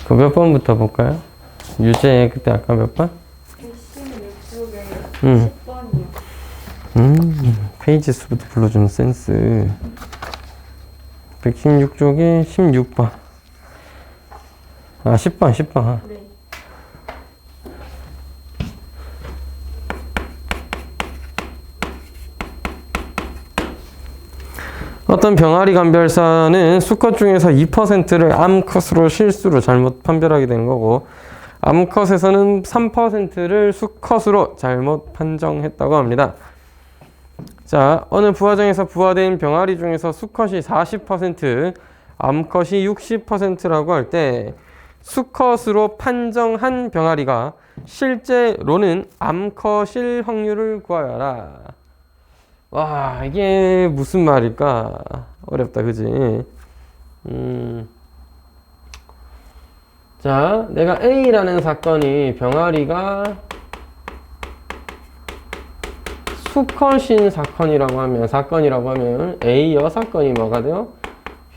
그 몇 번부터 볼까요? 유제 그때 아까 몇 번? 116쪽에 10번이요. 페이지 수부터 불러주는 센스. 116쪽에 16번. 아, 10번, 10번. 네. 어떤 병아리 감별사는 수컷 중에서 2%를 암컷으로 실수로 잘못 판별하게 되는 거고, 암컷에서는 3%를 수컷으로 잘못 판정했다고 합니다. 자, 어느 부화장에서 부화된 병아리 중에서 수컷이 40%, 암컷이 60%라고 할 때 수컷으로 판정한 병아리가 실제로는 암컷일 확률을 구하여라. 와, 이게 무슨 말일까? 어렵다, 그지? 자, 내가 A라는 사건이 병아리가 수컷인 사건이라고 하면 A 여사건이 뭐가 돼요?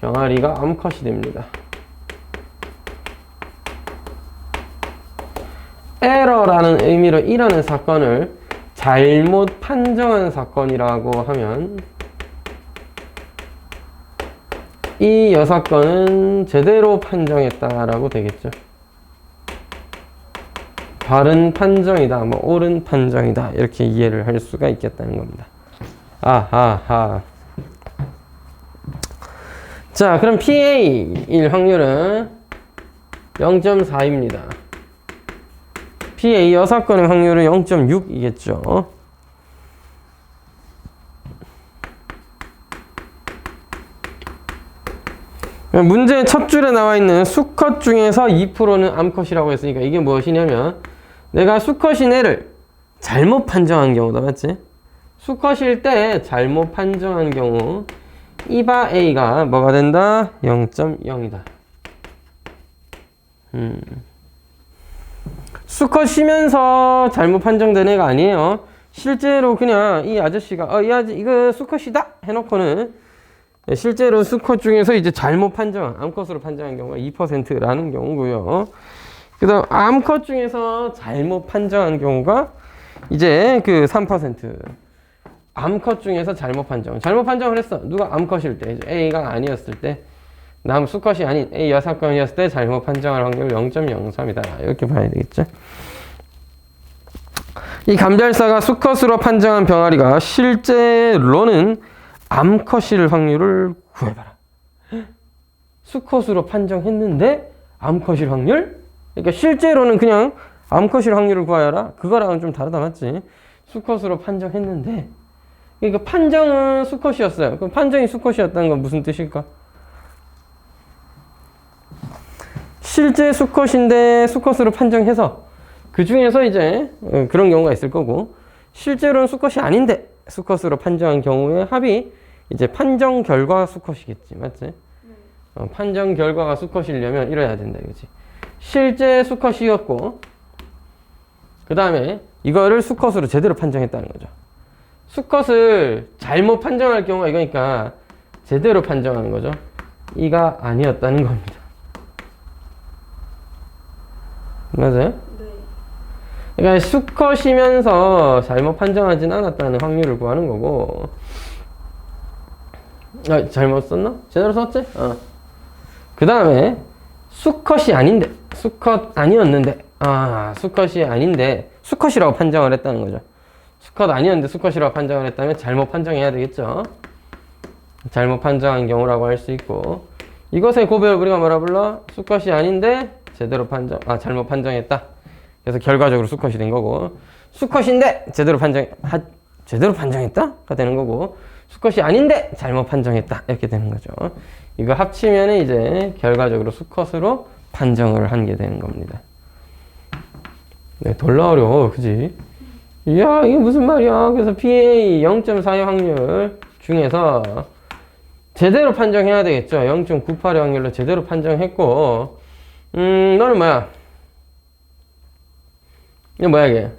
병아리가 암컷이 됩니다. 에러라는 의미로 이라는 사건을 잘못 판정한 사건이라고 하면 이 여사건은 제대로 판정했다라고 되겠죠. 바른 판정이다, 뭐 옳은 판정이다, 이렇게 이해를 할 수가 있겠다는 겁니다. 아하하. 자, 그럼 PA일 확률은 0.4입니다. PA 여사건의 확률은 0.6이겠죠. 문제 첫 줄에 나와 있는 수컷 중에서 2%는 암컷이라고 했으니까 이게 무엇이냐면 내가 수컷인 애를 잘못 판정한 경우다, 맞지? 수컷일 때 잘못 판정한 경우 이바 A가 뭐가 된다? 0.0이다. 수컷이면서 잘못 판정된 애가 아니에요. 실제로 그냥 이 아저씨가 이거 수컷이다 해놓고는 실제로 수컷 중에서 이제 잘못 판정, 암컷으로 판정한 경우가 2%라는 경우고요. 그 다음 암컷 중에서 잘못 판정한 경우가 이제 그 3%. 암컷 중에서 잘못 판정을 했어. 누가 암컷일 때, A가 아니었을 때, 남 수컷이 아닌 A 여사건이었을 때 잘못 판정할 확률 0.03이다. 이렇게 봐야 되겠죠. 이 감별사가 수컷으로 판정한 병아리가 실제로는 암컷일 확률을 구해봐라. 수컷으로 판정했는데 암컷일 확률? 그러니까 실제로는 그냥 암컷일 확률을 구하여라. 그거랑은 좀 다르다, 맞지? 수컷으로 판정했는데, 그러니까 판정은 수컷이었어요. 그럼 판정이 수컷이었다는 건 무슨 뜻일까? 실제 수컷인데 수컷으로 판정해서 그 중에서 이제 그런 경우가 있을 거고, 실제로는 수컷이 아닌데 수컷으로 판정한 경우의 합이 이제 판정 결과 수컷이겠지, 맞지? 판정 결과가 수컷이려면 이래야 된다, 이거지. 실제 수컷이었고, 그 다음에 이거를 수컷으로 제대로 판정했다는 거죠. 수컷을 잘못 판정할 경우가 이거니까 제대로 판정하는 거죠. 이가 아니었다는 겁니다. 맞아요? 네. 그러니까 수컷이면서 잘못 판정하진 않았다는 확률을 구하는 거고. 잘못 썼나? 제대로 썼지? 그 다음에 수컷이 아닌데, 수컷 아니었는데, 수컷이 아닌데 수컷이라고 판정을 했다는 거죠. 수컷 아니었는데 수컷이라고 판정을 했다면 잘못 판정해야 되겠죠. 잘못 판정한 경우라고 할 수 있고, 이것의 고배를 우리가 뭐라 불러? 수컷이 아닌데 제대로 잘못 판정했다. 그래서 결과적으로 수컷이 된 거고, 수컷인데 제대로 판정했다가 되는 거고, 수컷이 아닌데 잘못 판정했다, 이렇게 되는 거죠. 이거 합치면 이제 결과적으로 수컷으로 판정을 한 게 되는 겁니다. 네, 졸라 어려워, 그지? 이야, 이게 무슨 말이야? 그래서 PA 0.4의 확률 중에서 제대로 판정해야 되겠죠. 0.98의 확률로 제대로 판정했고, 너는 뭐야? 이거 뭐야, 이게?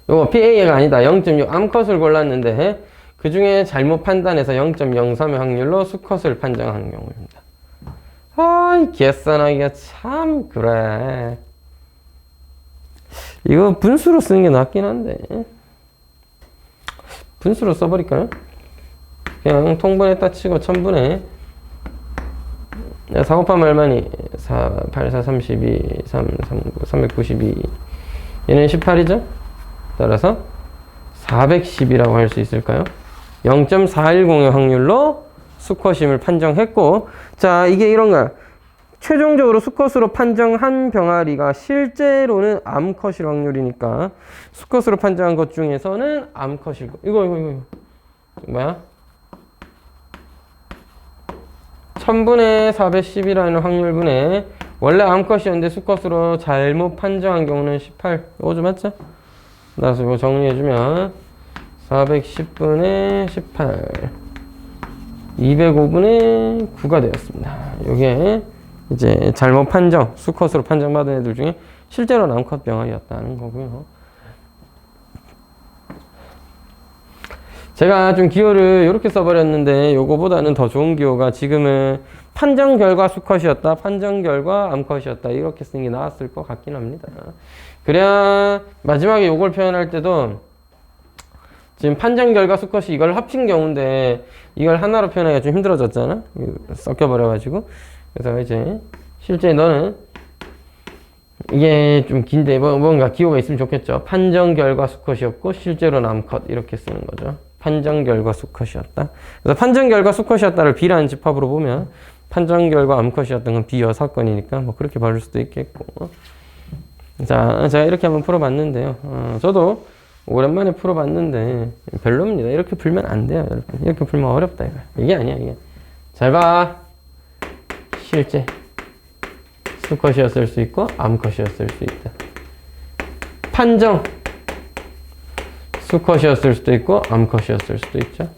요거 PA가 아니다. 0.6 암컷을 골랐는데 그 중에 잘못 판단해서 0.03의 확률로 수컷을 판정하는 경우입니다. 아이, 계산하기가 참, 그래. 이거 분수로 쓰는 게 낫긴 한데. 분수로 써버릴까요? 그냥 통분했다 치고 1000분의 4 곱하면 얼마니? 4, 8, 4, 32, 3, 3, 9, 392. 얘는 18이죠? 따라서 410이라고 할 수 있을까요? 0.410의 확률로 수컷임을 판정했고, 자, 이게 이런 거야. 최종적으로 수컷으로 판정한 병아리가 실제로는 암컷일 확률이니까 수컷으로 판정한 것 중에서는 암컷일 거. 이거 뭐야? 1000분의 410이라는 확률분에 원래 암컷이었는데 수컷으로 잘못 판정한 경우는 18. 이거 좀 맞죠? 따라서 이거 정리해주면 410분의 18 205분의 9가 되었습니다. 이게 이제 잘못 판정, 수컷으로 판정받은 애들 중에 실제로 암컷 병아리였다는 거고요. 제가 좀 기호를 이렇게 써버렸는데 요거보다는 더 좋은 기호가 지금은 판정 결과 수컷이었다, 판정 결과 암컷이었다 이렇게 쓰는 게 나았을 것 같긴 합니다. 그래야 마지막에 요걸 표현할 때도 지금 판정 결과 수컷이 이걸 합친 경우인데 이걸 하나로 표현하기가 좀 힘들어졌잖아. 섞여버려가지고. 그래서 이제 실제 너는 이게 좀 긴데 뭔가 기호가 있으면 좋겠죠. 판정 결과 수컷이었고 실제로는 암컷 이렇게 쓰는 거죠. 판정 결과 수컷이었다. 그래서 판정 결과 수컷이었다를 B라는 집합으로 보면 판정 결과 암컷이었던 건 B여 사건이니까 뭐 그렇게 봐줄 수도 있겠고. 자, 제가 이렇게 한번 풀어봤는데요. 저도 오랜만에 풀어봤는데 별로입니다. 이렇게 풀면 안 돼요, 여러분. 이렇게 풀면 어렵다 이거. 이게 아니야, 이게. 잘 봐. 실제 수컷이었을 수 있고 암컷이었을 수 있다. 판정 수컷이었을 수도 있고 암컷이었을 수도 있죠.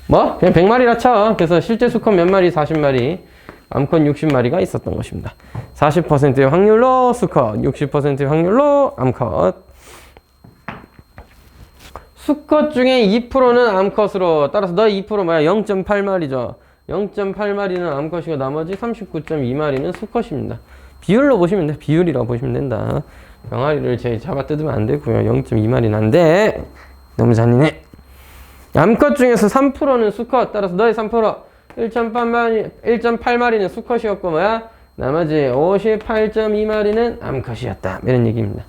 뭐? 그냥 100마리라 쳐. 그래서 실제 수컷 몇 마리? 40마리. 암컷 60마리가 있었던 것입니다. 40%의 확률로 수컷, 60%의 확률로 암컷. 수컷 중에 2%는 암컷으로, 따라서 너 2% 뭐야? 0.8마리죠. 0.8마리는 암컷이고 나머지 39.2마리는 수컷입니다. 비율로 보시면 돼. 비율이라고 보시면 된다. 병아리를 잡아 뜯으면 안 되고요. 0.2마리는 안 돼. 너무 잔인해. 암컷 중에서 3%는 수컷. 따라서 너의 3% 1.8마리는 수컷이었고 뭐야? 나머지 58.2마리는 암컷이었다. 이런 얘기입니다.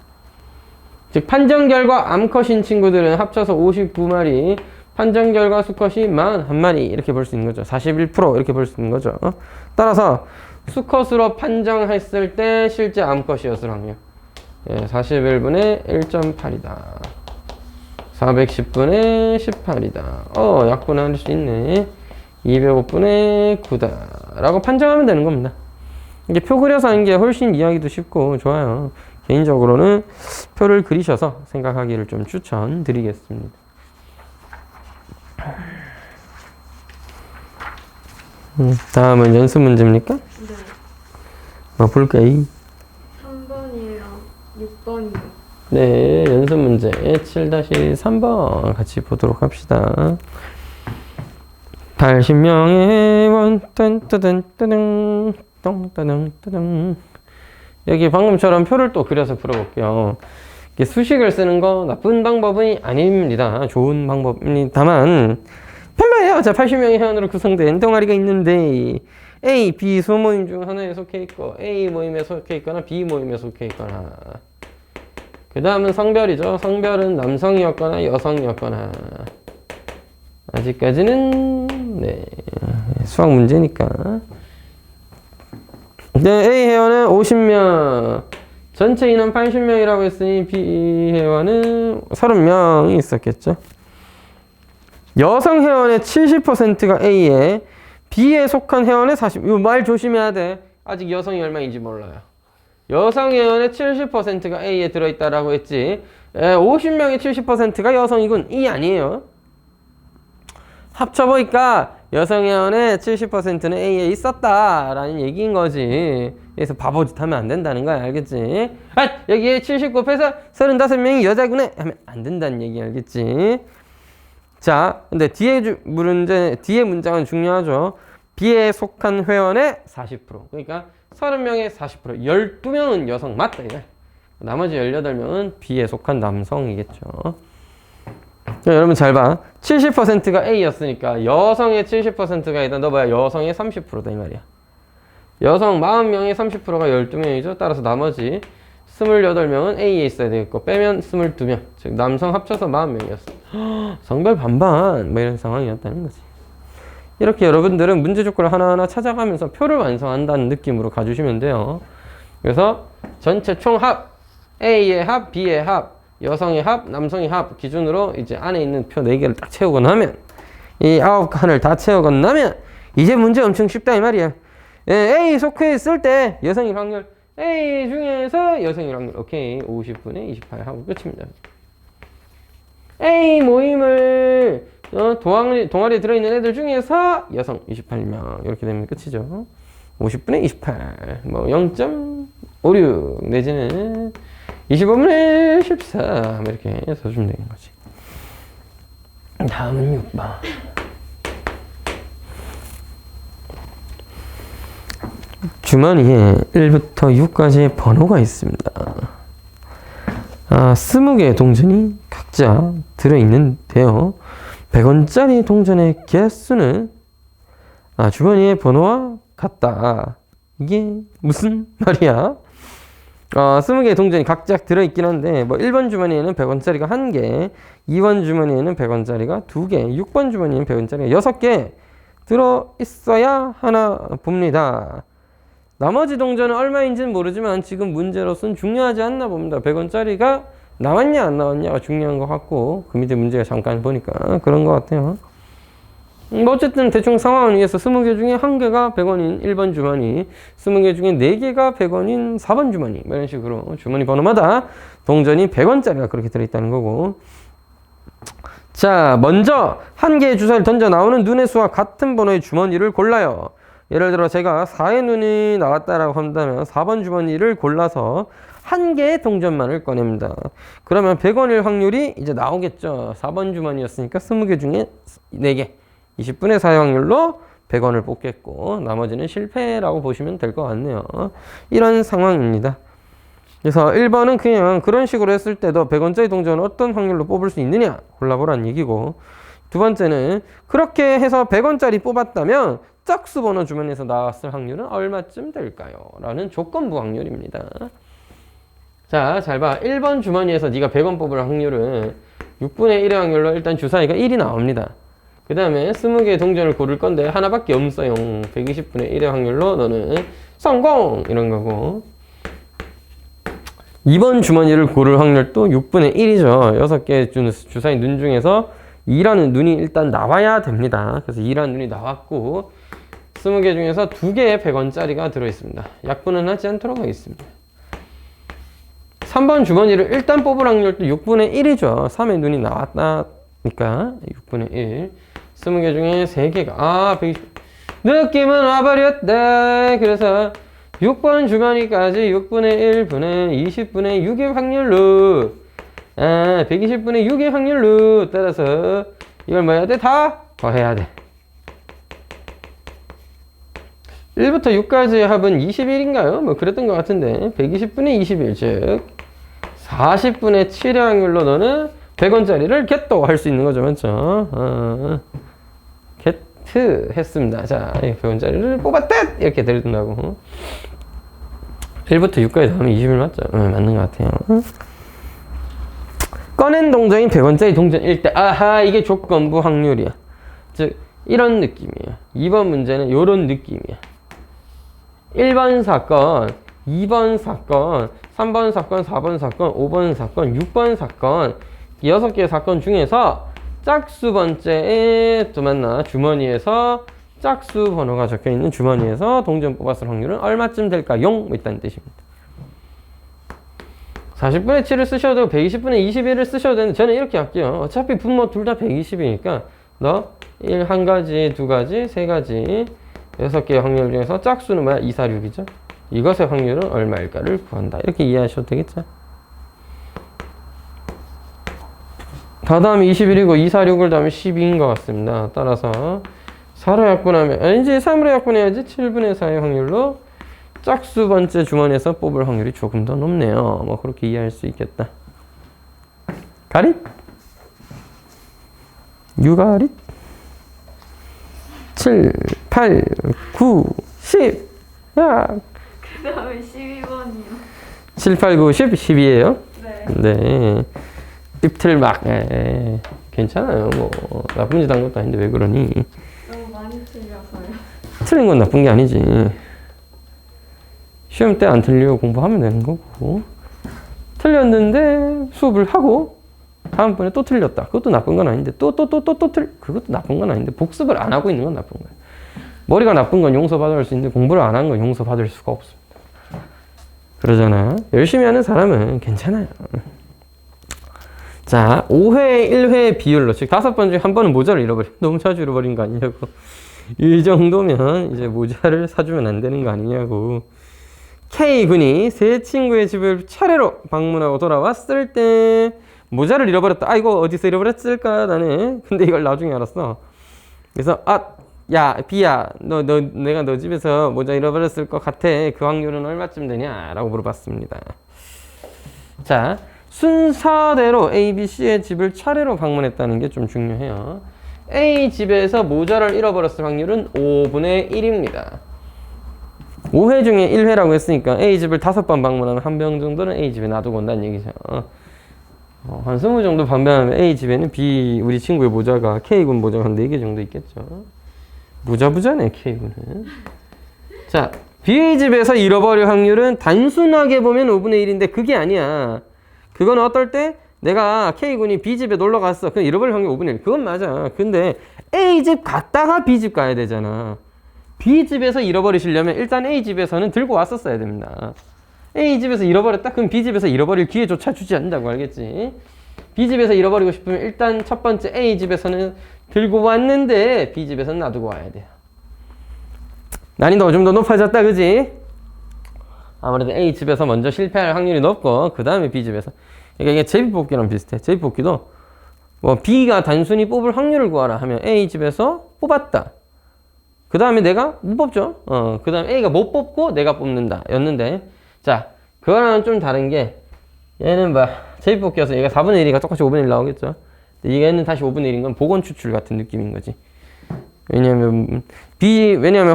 즉 판정 결과 암컷인 친구들은 합쳐서 59마리, 판정 결과 수컷이 41마리 이렇게 볼 수 있는 거죠. 41% 이렇게 볼 수 있는 거죠. 따라서 수컷으로 판정했을 때 실제 암컷이었을 확률 41분의 1.8이다. 410분의 18이다. 약분할 수 있네. 205분의 9다. 라고 판정하면 되는 겁니다. 이게 표 그려서 하는 게 훨씬 이해하기도 쉽고 좋아요. 개인적으로는 표를 그리셔서 생각하기를 좀 추천드리겠습니다. 다음은 연습 문제입니까? 네. 뭐 볼까요? 3번이에요. 6번이요. 네, 연습 문제 7-3번 같이 보도록 합시다. 80명의 회원 딴따단따단 똥따단따단. 여기 방금처럼 표를 또 그려서 풀어볼게요. 이게 수식을 쓰는 거 나쁜 방법이 아닙니다. 좋은 방법입니다만 별로예요. 자, 80명의 회원으로 구성된 동아리가 있는데 A, B 소모임 중 하나에 속해 있고 A 모임에 속해 있거나 B 모임에 속해 있거나 그 다음은 성별이죠. 성별은 남성이었거나 여성이었거나 아직까지는 네, 수학 문제니까 네, A 회원은 50명 전체 인원 80명이라고 했으니 B 회원은 30명이 있었겠죠. 여성 회원의 70%가 A에 B에 속한 회원의 40. 이거 말 조심해야 돼. 아직 여성이 얼마인지 몰라요. 여성 회원의 70%가 A에 들어있다라고 했지. 50명의 70%가 여성이군. 이 아니에요. 합쳐보니까 여성 회원의 70%는 A에 있었다라는 얘기인 거지. 그래서 바보짓 하면 안 된다는 거야. 알겠지? 여기에 70 곱해서 35명이 여자구나 하면 안 된다는 얘기 알겠지? 자, 근데 뒤에 문장은 중요하죠. B에 속한 회원의 40%. 그러니까 30명의 40%. 12명은 여성 맞다. 이거. 나머지 18명은 B에 속한 남성이겠죠. 자, 여러분 잘 봐. 70%가 A였으니까 여성의 70%가 일단 너 봐야 여성의 30%다 이 말이야. 여성 40명의 30%가 12명이죠. 따라서 나머지 28명은 A에 있어야 되겠고 빼면 22명. 즉 남성 합쳐서 40명이었어. 성별 반반 뭐 이런 상황이었다는 거지. 이렇게 여러분들은 문제 조건을 하나하나 찾아가면서 표를 완성한다는 느낌으로 가주시면 돼요. 그래서 전체 총합 A의 합, B의 합, 여성의 합, 남성의 합 기준으로 이제 안에 있는 표 4개를 딱 채우고 나면 이 9칸을 다 채우고 나면 이제 문제 엄청 쉽다 이 말이야. A 속해 있을 때 여성일 확률 A 중에서 여성일 확률 오케이 50분의 28 하고 끝입니다. A 모임을 동아리에 들어있는 애들 중에서 여성 28명 이렇게 되면 끝이죠. 50분의 28 뭐 0.56 내지는 25분의 14 이렇게 써주면 되는 거지. 다음은 6번. 주머니에 1부터 6까지의 번호가 있습니다. 20개의 동전이 각자 들어있는데요. 100원짜리 동전의 개수는 주머니의 번호와 같다. 이게 무슨 말이야? 20개의 동전이 각자 들어있긴 한데 뭐 1번 주머니에는 100원짜리가 1개, 2번 주머니에는 100원짜리가 2개, 6번 주머니에는 100원짜리가 6개 들어있어야 하나 봅니다. 나머지 동전은 얼마인지는 모르지만 지금 문제로서는 중요하지 않나 봅니다. 100원짜리가 나왔냐 안 나왔냐가 중요한 것 같고 그 밑에 문제가 잠깐 보니까 그런 것 같아요. 뭐 어쨌든 대충 상황을 위해서 20개 중에 1개가 100원인 1번 주머니, 20개 중에 4개가 100원인 4번 주머니 뭐 이런 식으로 주머니 번호마다 동전이 100원짜리가 그렇게 들어있다는 거고. 자, 먼저 1개의 주사위를 던져 나오는 눈의 수와 같은 번호의 주머니를 골라요. 예를 들어 제가 4의 눈이 나왔다라고 한다면 4번 주머니를 골라서 1개의 동전만을 꺼냅니다. 그러면 100원일 확률이 이제 나오겠죠. 4번 주머니였으니까 20개 중에 4개. 20분의 4의 확률로 100원을 뽑겠고 나머지는 실패라고 보시면 될 것 같네요. 이런 상황입니다. 그래서 1번은 그냥 그런 식으로 했을 때도 100원짜리 동전을 어떤 확률로 뽑을 수 있느냐 골라보라는 얘기고, 두 번째는 그렇게 해서 100원짜리 뽑았다면 짝수 번호 주머니에서 나왔을 확률은 얼마쯤 될까요? 라는 조건부 확률입니다. 자, 잘 봐. 1번 주머니에서 네가 100원 뽑을 확률은 6분의 1의 확률로 일단 주사위가 1이 나옵니다. 그 다음에 20개의 동전을 고를 건데 하나밖에 없어요. 120분의 1의 확률로 너는 성공! 이런 거고, 2번 주머니를 고를 확률도 6분의 1이죠. 6개의 주사위 눈 중에서 2라는 눈이 일단 나와야 됩니다. 그래서 2라는 눈이 나왔고 20개 중에서 2개의 100원짜리가 들어있습니다. 약분은 하지 않도록 하겠습니다. 3번 주머니를 일단 뽑을 확률도 6분의 1이죠. 3의 눈이 나왔다니까 6분의 1. 20개 중에 3개가 120. 느낌은 와버렸다. 그래서 6번 주머니까지 6분의 1분의 20분의 6의 확률로 120분의 6의 확률로 따라서 이걸 뭐 해야 돼? 다 더해야 돼. 1부터 6까지의 합은 21인가요? 뭐 그랬던 것 같은데 120분의 21, 즉 40분의 7의 확률로 너는 100원짜리를 겟도 할 수 있는 거죠. 맞죠? 겟트 했습니다. 자, 100원짜리를 뽑았다! 이렇게 된다고. 1부터 6까지 하면 21 맞죠? 맞는 것 같아요. 꺼낸 동전이 100원짜리 동전일 때 아하, 이게 조건부 확률이야. 즉 이런 느낌이에요. 2번 문제는 이런 느낌이야. 1번 사건, 2번 사건, 3번 사건, 4번 사건, 5번 사건, 6번 사건 6개의 사건 중에서 짝수 번째에 또 만나 주머니에서 짝수 번호가 적혀있는 주머니에서 동전 뽑았을 확률은 얼마쯤 될까요? 뭐 있다는 뜻입니다. 40분의 7을 쓰셔도 120분의 21을 쓰셔도 되는데 저는 이렇게 할게요. 어차피 분모 둘 다 120이니까 너 1, 한 가지, 두 가지, 세 가지 6개의 확률 중에서 짝수는 뭐야? 2, 4, 6이죠. 이것의 확률은 얼마일까를 구한다. 이렇게 이해하셔도 되겠죠. 다 다음에 21이고 2, 4, 6을 다음에 12인 것 같습니다. 따라서 4로 약분하면 아니지 3으로 약분해야지 7분의 4의 확률로 짝수 번째 주머니에서 뽑을 확률이 조금 더 높네요. 뭐 그렇게 이해할 수 있겠다. 가릿? 유가릿? 7, 8, 9, 10. 야. 그 다음에 12번이요. 7, 8, 9, 10, 10이에요. 네. 네. 삐틀막. 괜찮아요. 뭐 나쁜 짓 한 것도 아닌데 왜 그러니? 너무 많이 틀려서요. 틀린 건 나쁜 게 아니지. 시험 때 안 틀리고 공부하면 되는 거고. 틀렸는데 수업을 하고 다음번에 또 틀렸다. 그것도 나쁜 건 아닌데 그것도 나쁜 건 아닌데 복습을 안 하고 있는 건 나쁜 거예요. 머리가 나쁜 건 용서받을 수 있는데 공부를 안 한 건 용서받을 수가 없습니다. 그러잖아. 열심히 하는 사람은 괜찮아요. 자, 5회, 1회 비율로, 즉 5번 중에 한 번은 모자를 잃어버려. 너무 자주 잃어버린 거 아니냐고. 이 정도면 이제 모자를 사주면 안 되는 거 아니냐고. K군이 세 친구의 집을 차례로 방문하고 돌아왔을 때 모자를 잃어버렸다. 아, 이거 어디서 잃어버렸을까 나는. 근데 이걸 나중에 알았어. 그래서 야 B야 내가 너 집에서 모자 잃어버렸을 것 같아. 그 확률은 얼마쯤 되냐? 라고 물어봤습니다. 자, 순서대로 A, B, C의 집을 차례로 방문했다는 게 좀 중요해요. A 집에서 모자를 잃어버렸을 확률은 5분의 1입니다. 5회 중에 1회라고 했으니까 A 집을 5번 방문하면 한 병 정도는 A 집에 놔두고 온다는 얘기죠. 한 20 정도 방문하면 A 집에는 B 우리 친구의 모자가 K군 모자가 한 4개 정도 있겠죠. 부자네 K군은. 자, B 집에서 잃어버릴 확률은 단순하게 보면 5분의 1인데 그게 아니야. 그건 어떨 때 내가 K군이 B 집에 놀러 갔어. 그럼 잃어버릴 확률 5분의 1. 그건 맞아. 근데 A 집 갔다가 B 집 가야 되잖아. B 집에서 잃어버리시려면 일단 A 집에서는 들고 왔었어야 됩니다. A 집에서 잃어버렸다? 그럼 B 집에서 잃어버릴 기회조차 주지 않는다고 알겠지? B 집에서 잃어버리고 싶으면 일단 첫 번째 A 집에서는 들고 왔는데 B 집에서는 놔두고 와야 돼요. 난이도가 좀 더 높아졌다, 그지? 아무래도 A 집에서 먼저 실패할 확률이 높고 그 다음에 B 집에서. 그러니까 이게 제비뽑기랑 비슷해. 제비뽑기도 뭐 B가 단순히 뽑을 확률을 구하라 하면 A 집에서 뽑았다. 그 다음에 내가 못 뽑죠. 그 다음에 A가 못 뽑고 내가 뽑는다 였는데, 자, 그거랑은 좀 다른 게 얘는 뭐 제비뽑기여서 얘가 4분의 1이가 똑같이 5분의 1 나오겠죠. 근데 얘는 다시 5분의 1인 건 복원 추출 같은 느낌인 거지. 왜냐면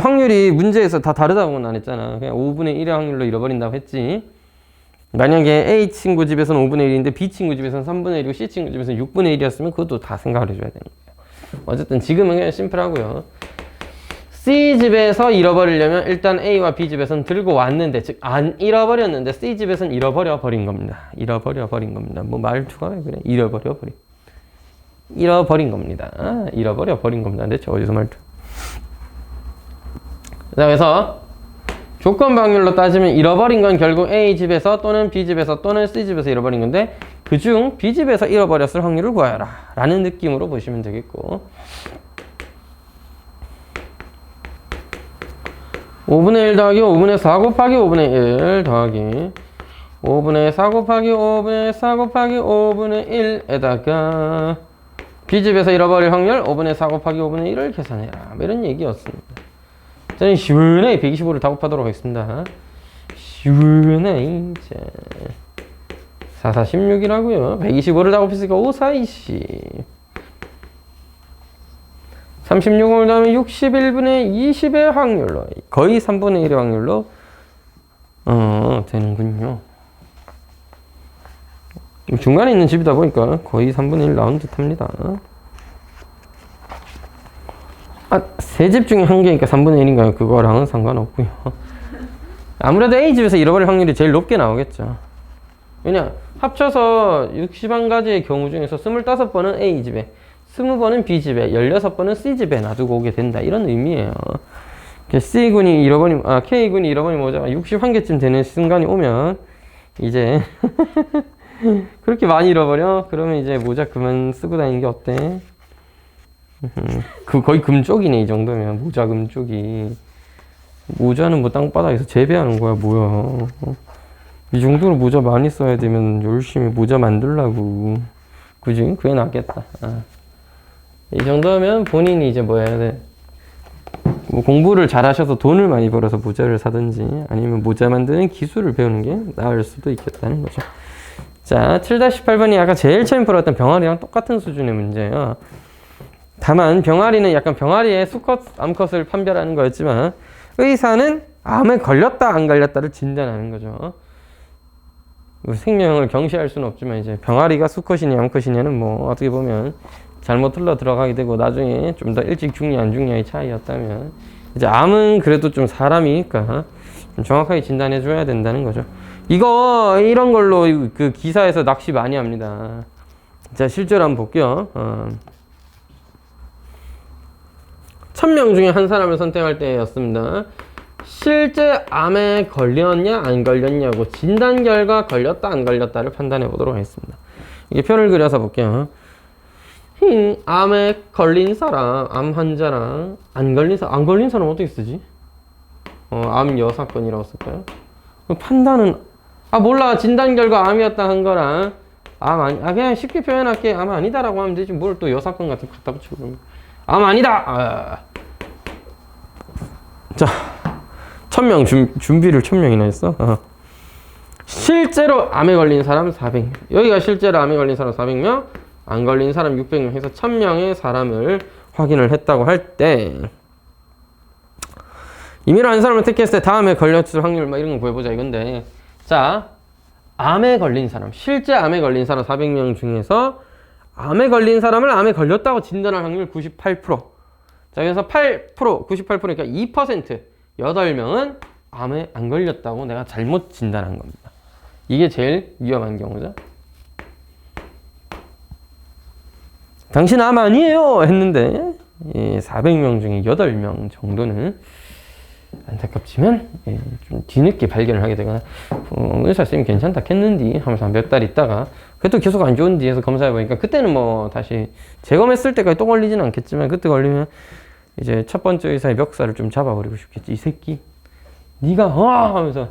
확률이 문제에서 다 다르다고는 안 했잖아. 그냥 5분의 1의 확률로 잃어버린다고 했지. 만약에 A 친구 집에서는 5분의 1인데 B 친구 집에서는 3분의 1이고 C 친구 집에서는 6분의 1이었으면 그것도 다 생각을 해줘야 되는 거예요. 어쨌든 지금은 그냥 심플하고요. C 집에서 잃어버리려면 일단 A와 B 집에서는 들고 왔는데, 즉 안 잃어버렸는데 C 집에서는 잃어버려 버린 겁니다. 뭐 말투가 왜 그래? 잃어버린 겁니다. 잃어버려 버린 겁니다. 대체 어디서 말투? 자, 그래서 조건 방률로 따지면 잃어버린 건 결국 A 집에서 또는 B 집에서 또는 C 집에서 잃어버린 건데 그중 B 집에서 잃어버렸을 확률을 구하여라 라는 느낌으로 보시면 되겠고, 5분의 1 더하기 5분의 4 곱하기 5분의 1 더하기 5분의 4 곱하기 5분의 4 곱하기 5분의 1에다가 B집에서 잃어버릴 확률 5분의 4 곱하기 5분의 1을 계산해라. 이런 얘기였습니다. 저는 시원하게 125를 다 곱하도록 하겠습니다. 시원하게. 4, 4, 16이라고요. 125를 다 곱했으니까 5, 4, 20. 36을 더하면 61분의 20의 확률로, 거의 3분의 1의 확률로 되는군요. 중간에 있는 집이다 보니까 거의 3분의 1 나온 듯 합니다. 세 집 중에 한 개니까 3분의 1인가요? 그거랑은 상관없고요. 아무래도 A집에서 잃어버릴 확률이 제일 높게 나오겠죠. 왜냐? 합쳐서 61가지의 경우 중에서 25번은 A집에, 20번은 B집에, 16번은 C집에 놔두고 오게 된다. 이런 의미예요. K군이 잃어버린 모자가 61개쯤 되는 순간이 오면 이제 그렇게 많이 잃어버려? 그러면 이제 모자 그만 쓰고 다니는 게 어때? 거의 금쪽이네. 이 정도면 모자 금쪽이. 모자는 뭐 땅바닥에서 재배하는 거야 뭐야. 이 정도로 모자 많이 써야 되면 열심히 모자 만들라고. 그지? 그게 낫겠다. 이 정도면 본인이 이제 뭐 해야 돼? 뭐 공부를 잘하셔서 돈을 많이 벌어서 모자를 사든지 아니면 모자 만드는 기술을 배우는 게 나을 수도 있겠다는 거죠. 자, 7-8번이 아까 제일 처음 풀었던 병아리랑 똑같은 수준의 문제예요. 다만 병아리는 약간 병아리의 수컷, 암컷을 판별하는 거였지만 의사는 암에 걸렸다 안 걸렸다를 진단하는 거죠. 생명을 경시할 수는 없지만 이제 병아리가 수컷이냐 암컷이냐는 뭐 어떻게 보면 잘못 흘러 들어가게 되고 나중에 좀 더 일찍 죽냐 안 죽냐의 차이였다면 이제 암은 그래도 좀 사람이니까 좀 정확하게 진단해 줘야 된다는 거죠. 이런 걸로 그 기사에서 낚시 많이 합니다. 자, 실제로 한번 볼게요. 1000명 중에 한 사람을 선택할 때였습니다. 실제 암에 걸렸냐 안 걸렸냐고 진단 결과 걸렸다 안 걸렸다를 판단해 보도록 하겠습니다. 이게 표를 그려서 볼게요. 암에 걸린 사람, 암 환자랑 안 걸린 사람 어떻게 쓰지? 암 여사건이라고 쓸까요? 판단은 몰라, 진단 결과 암이었다 한 거랑 그냥 쉽게 표현할게. 암 아니다라고 하면 되지 뭘 또 여사건 같은 거 갖다 붙이고 그러면 암 아니다. 자, 1000명 준비를 1000명이나 했어. 실제로 암에 걸린 사람 400명. 여기가 실제로 암에 걸린 사람 400명, 안 걸린 사람 600명 해서 1000명의 사람을 확인을 했다고 할 때 임의로 한 사람을 택했을 때 다음에 걸렸을 확률 막 이런 거 보여보자 이건데, 자, 암에 걸린 사람, 실제 암에 걸린 사람 400명 중에서 암에 걸린 사람을 암에 걸렸다고 진단할 확률 98%. 자, 그래서 8%, 98%니까 2%, 8명은 암에 안 걸렸다고 내가 잘못 진단한 겁니다. 이게 제일 위험한 경우죠. 당신 암 아니에요 했는데 400명 중에 8명 정도는 안타깝지만 좀 뒤늦게 발견을 하게 되거나 의사 선생님 괜찮다 했는디 하면서 몇 달 있다가 그래도 계속 안 좋은디 해서 검사해보니까 그때는 뭐 다시 재검했을 때까지 또 걸리지는 않겠지만 그때 걸리면 이제 첫 번째 의사의 멱살을 좀 잡아버리고 싶겠지. 이 새끼 네가 하면서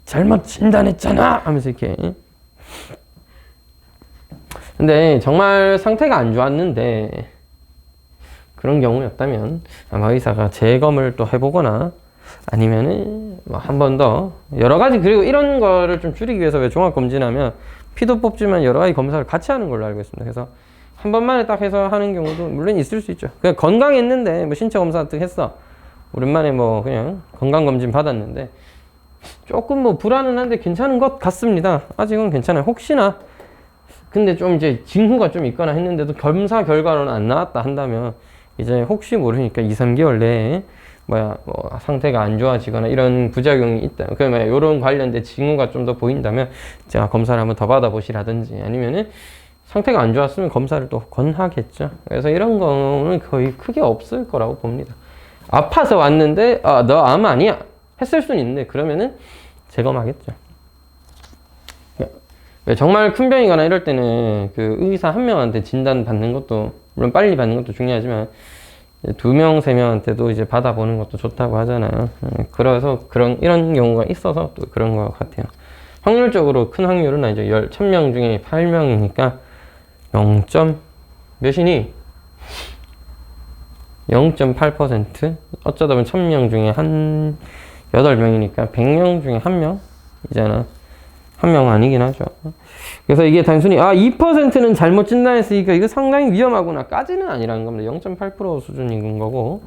잘못 진단했잖아 하면서 이렇게. 근데 정말 상태가 안 좋았는데 그런 경우였다면 아마 의사가 재검을 또 해보거나 아니면은 한 번 더 여러 가지, 그리고 이런 거를 좀 줄이기 위해서 왜 종합검진하면 피도 뽑지만 여러 가지 검사를 같이 하는 걸로 알고 있습니다. 그래서 한 번만에 딱 해서 하는 경우도 물론 있을 수 있죠. 그냥 건강했는데 뭐 신체 검사 같은 거 했어. 오랜만에 뭐 그냥 건강검진 받았는데 조금 뭐 불안은 한데 괜찮은 것 같습니다. 아직은 괜찮아요. 혹시나 근데 좀 이제 징후가 좀 있거나 했는데도 검사 결과로는 안 나왔다 한다면 이제 혹시 모르니까 2-3개월 내에 뭐 상태가 안 좋아지거나 이런 부작용이 있다. 그러면 이런 관련된 징후가 좀 더 보인다면 제가 검사를 한번 더 받아보시라든지 아니면은 상태가 안 좋았으면 검사를 또 권하겠죠. 그래서 이런 거는 거의 크게 없을 거라고 봅니다. 아파서 왔는데 너 암 아니야 했을 수는 있는데 그러면은 재검하겠죠. 정말 큰 병이거나 이럴 때는 그 의사 한 명한테 진단 받는 것도 물론 빨리 받는 것도 중요하지만 2명, 3명한테도 이제 받아보는 것도 좋다고 하잖아요. 그래서 이런 경우가 있어서 또 그런 것 같아요. 확률적으로 큰 확률은 이제 1000명 중에 8명이니까 0. 몇이니? 0.8%? 어쩌다 보면 1000명 중에 한 8명이니까 100명 중에 1명이잖아. 1명 아니긴 하죠. 그래서 이게 단순히 2%는 잘못 진단했으니까 이거 상당히 위험하구나 까지는 아니라는 겁니다. 0.8% 수준인 거고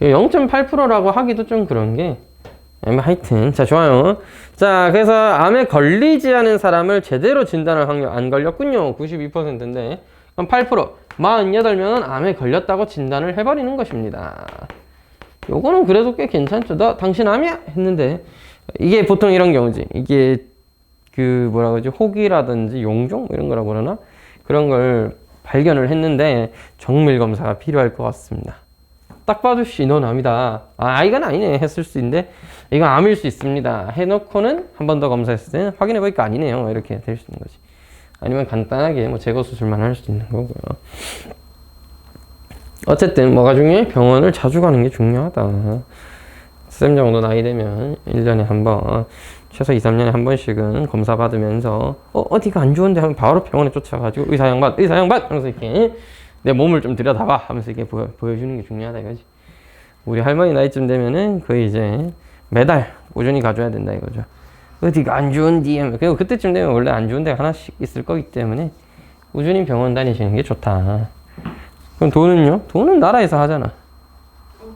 0.8%라고 하기도 좀 그런 게 하여튼 자 좋아요. 자 그래서 암에 걸리지 않은 사람을 제대로 진단할 확률 안 걸렸군요. 92%인데 그럼 8% 48명은 암에 걸렸다고 진단을 해버리는 것입니다. 요거는 그래도 꽤 괜찮죠. 너 당신 암이야 했는데 이게 보통 이런 경우지. 이게 그 뭐라 그러지, 혹이라든지 용종 이런 거라고 그러나 그런 걸 발견을 했는데 정밀 검사가 필요할 것 같습니다. 딱 봐도 넌 암이다. 이건 아니네 했을 수 있는데 이건 암일 수 있습니다 해놓고는 한 번 더 검사했을 때는 확인해 보니까 아니네요 이렇게 될 수 있는 거지. 아니면 간단하게 뭐 제거 수술만 할 수 있는 거고요. 어쨌든 뭐가 중요해? 병원을 자주 가는 게 중요하다. 쌤 정도 나이 되면 1년에 한 번, 최소 2-3년에 한 번씩은 검사 받으면서 어디가 안 좋은데 하면 바로 병원에 쫓아가지고 의사 양반 하면서 이렇게 내 몸을 좀 들여다봐 하면서 이렇게 보여주는 게 중요하다 이거지. 우리 할머니 나이쯤 되면은 거의 이제 매달 꾸준히 가줘야 된다 이거죠. 어디가 안 좋은디 하면 그리고 그때쯤 되면 원래 안 좋은 데가 하나씩 있을 거기 때문에 꾸준히 병원 다니시는 게 좋다. 그럼 돈은요? 돈은 나라에서 하잖아.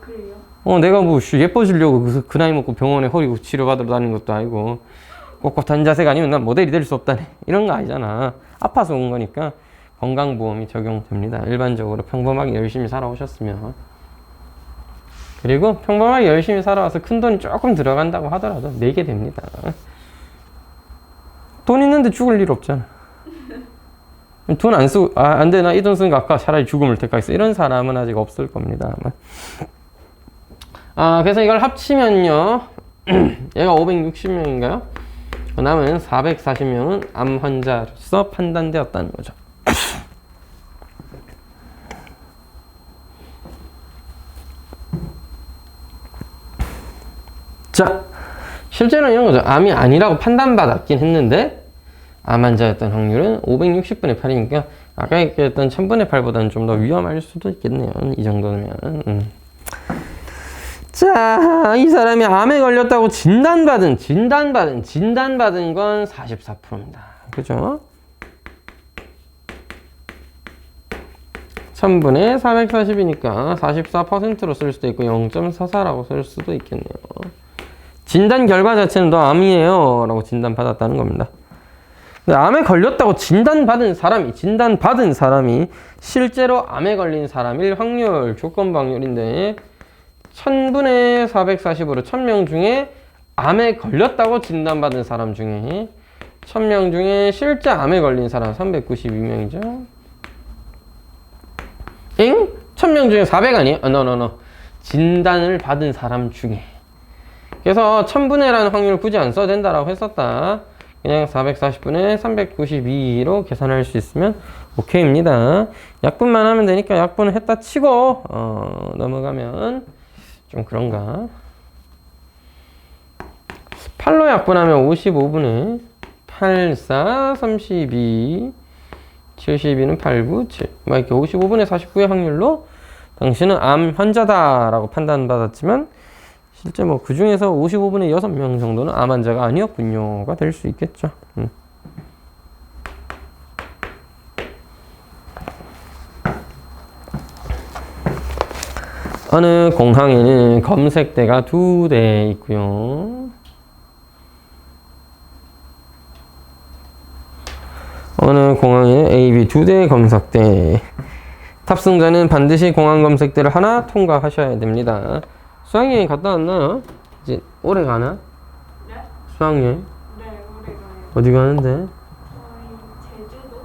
그래요? 내가 뭐 예뻐지려고 그 나이 먹고 병원에 허리 치료받으러 다니는 것도 아니고 꼿꼿한 자세가 아니면 난 모델이 될 수 없다네 이런 거 아니잖아. 아파서 온 거니까 건강보험이 적용됩니다. 일반적으로 평범하게 열심히 살아오셨으면. 그리고 평범하게 열심히 살아와서 큰 돈이 조금 들어간다고 하더라도 내게 됩니다. 돈 있는데 죽을 일 없잖아. 돈 안 쓰고 안 돼 나 이 돈 쓰는 거 아까 차라리 죽음을 택하겠어 이런 사람은 아직 없을 겁니다. 그래서 이걸 합치면요 얘가 560명인가요? 남은 440명은 암 환자로서 판단되었다는 거죠. 자, 실제로는 이런 거죠. 암이 아니라고 판단받았긴 했는데 암 환자였던 확률은 560분의 8이니까 아까 얘기했던 1000분의 8보다는 좀 더 위험할 수도 있겠네요. 이 정도면. 자, 이 사람이 암에 걸렸다고 진단받은 건 44%입니다. 그죠? 1000분의 440이니까 44%로 쓸 수도 있고 0.44라고 쓸 수도 있겠네요. 진단 결과 자체는 너 암이에요 라고 진단받았다는 겁니다. 근데 암에 걸렸다고 진단받은 사람이 실제로 암에 걸린 사람일 확률, 조건부 확률인데 1000분의 440으로 1000명 중에 암에 걸렸다고 진단받은 사람 중에 1000명 중에 실제 암에 걸린 사람 392명이죠. 엥? 1000명 중에 400 아니에요? no. 진단을 받은 사람 중에. 그래서 1000분의라는 확률을 굳이 안 써도 된다라고 했었다. 그냥 440분의 392로 계산할 수 있으면 오케이입니다. 약분만 하면 되니까 약분을 했다 치고 넘어가면 좀 그런가. 8로 약분하면 55분의 8, 4, 32, 72는 8, 9, 7. 이렇게 55분의 49의 확률로 당신은 암 환자다라고 판단받았지만 실제 뭐 그 중에서 55분의 6명 정도는 암 환자가 아니었군요가 될 수 있겠죠. 어느 공항에는 검색대가 2대 있고요. 어느 공항에 A, B 2대 검색대. 탑승자는 반드시 공항 검색대를 하나 통과하셔야 됩니다. 수학여행 갔다 왔나요? 이제 오래 가나? 네? 수학여행? 네, 오래 가요. 어디 가는데? 저희 제주도?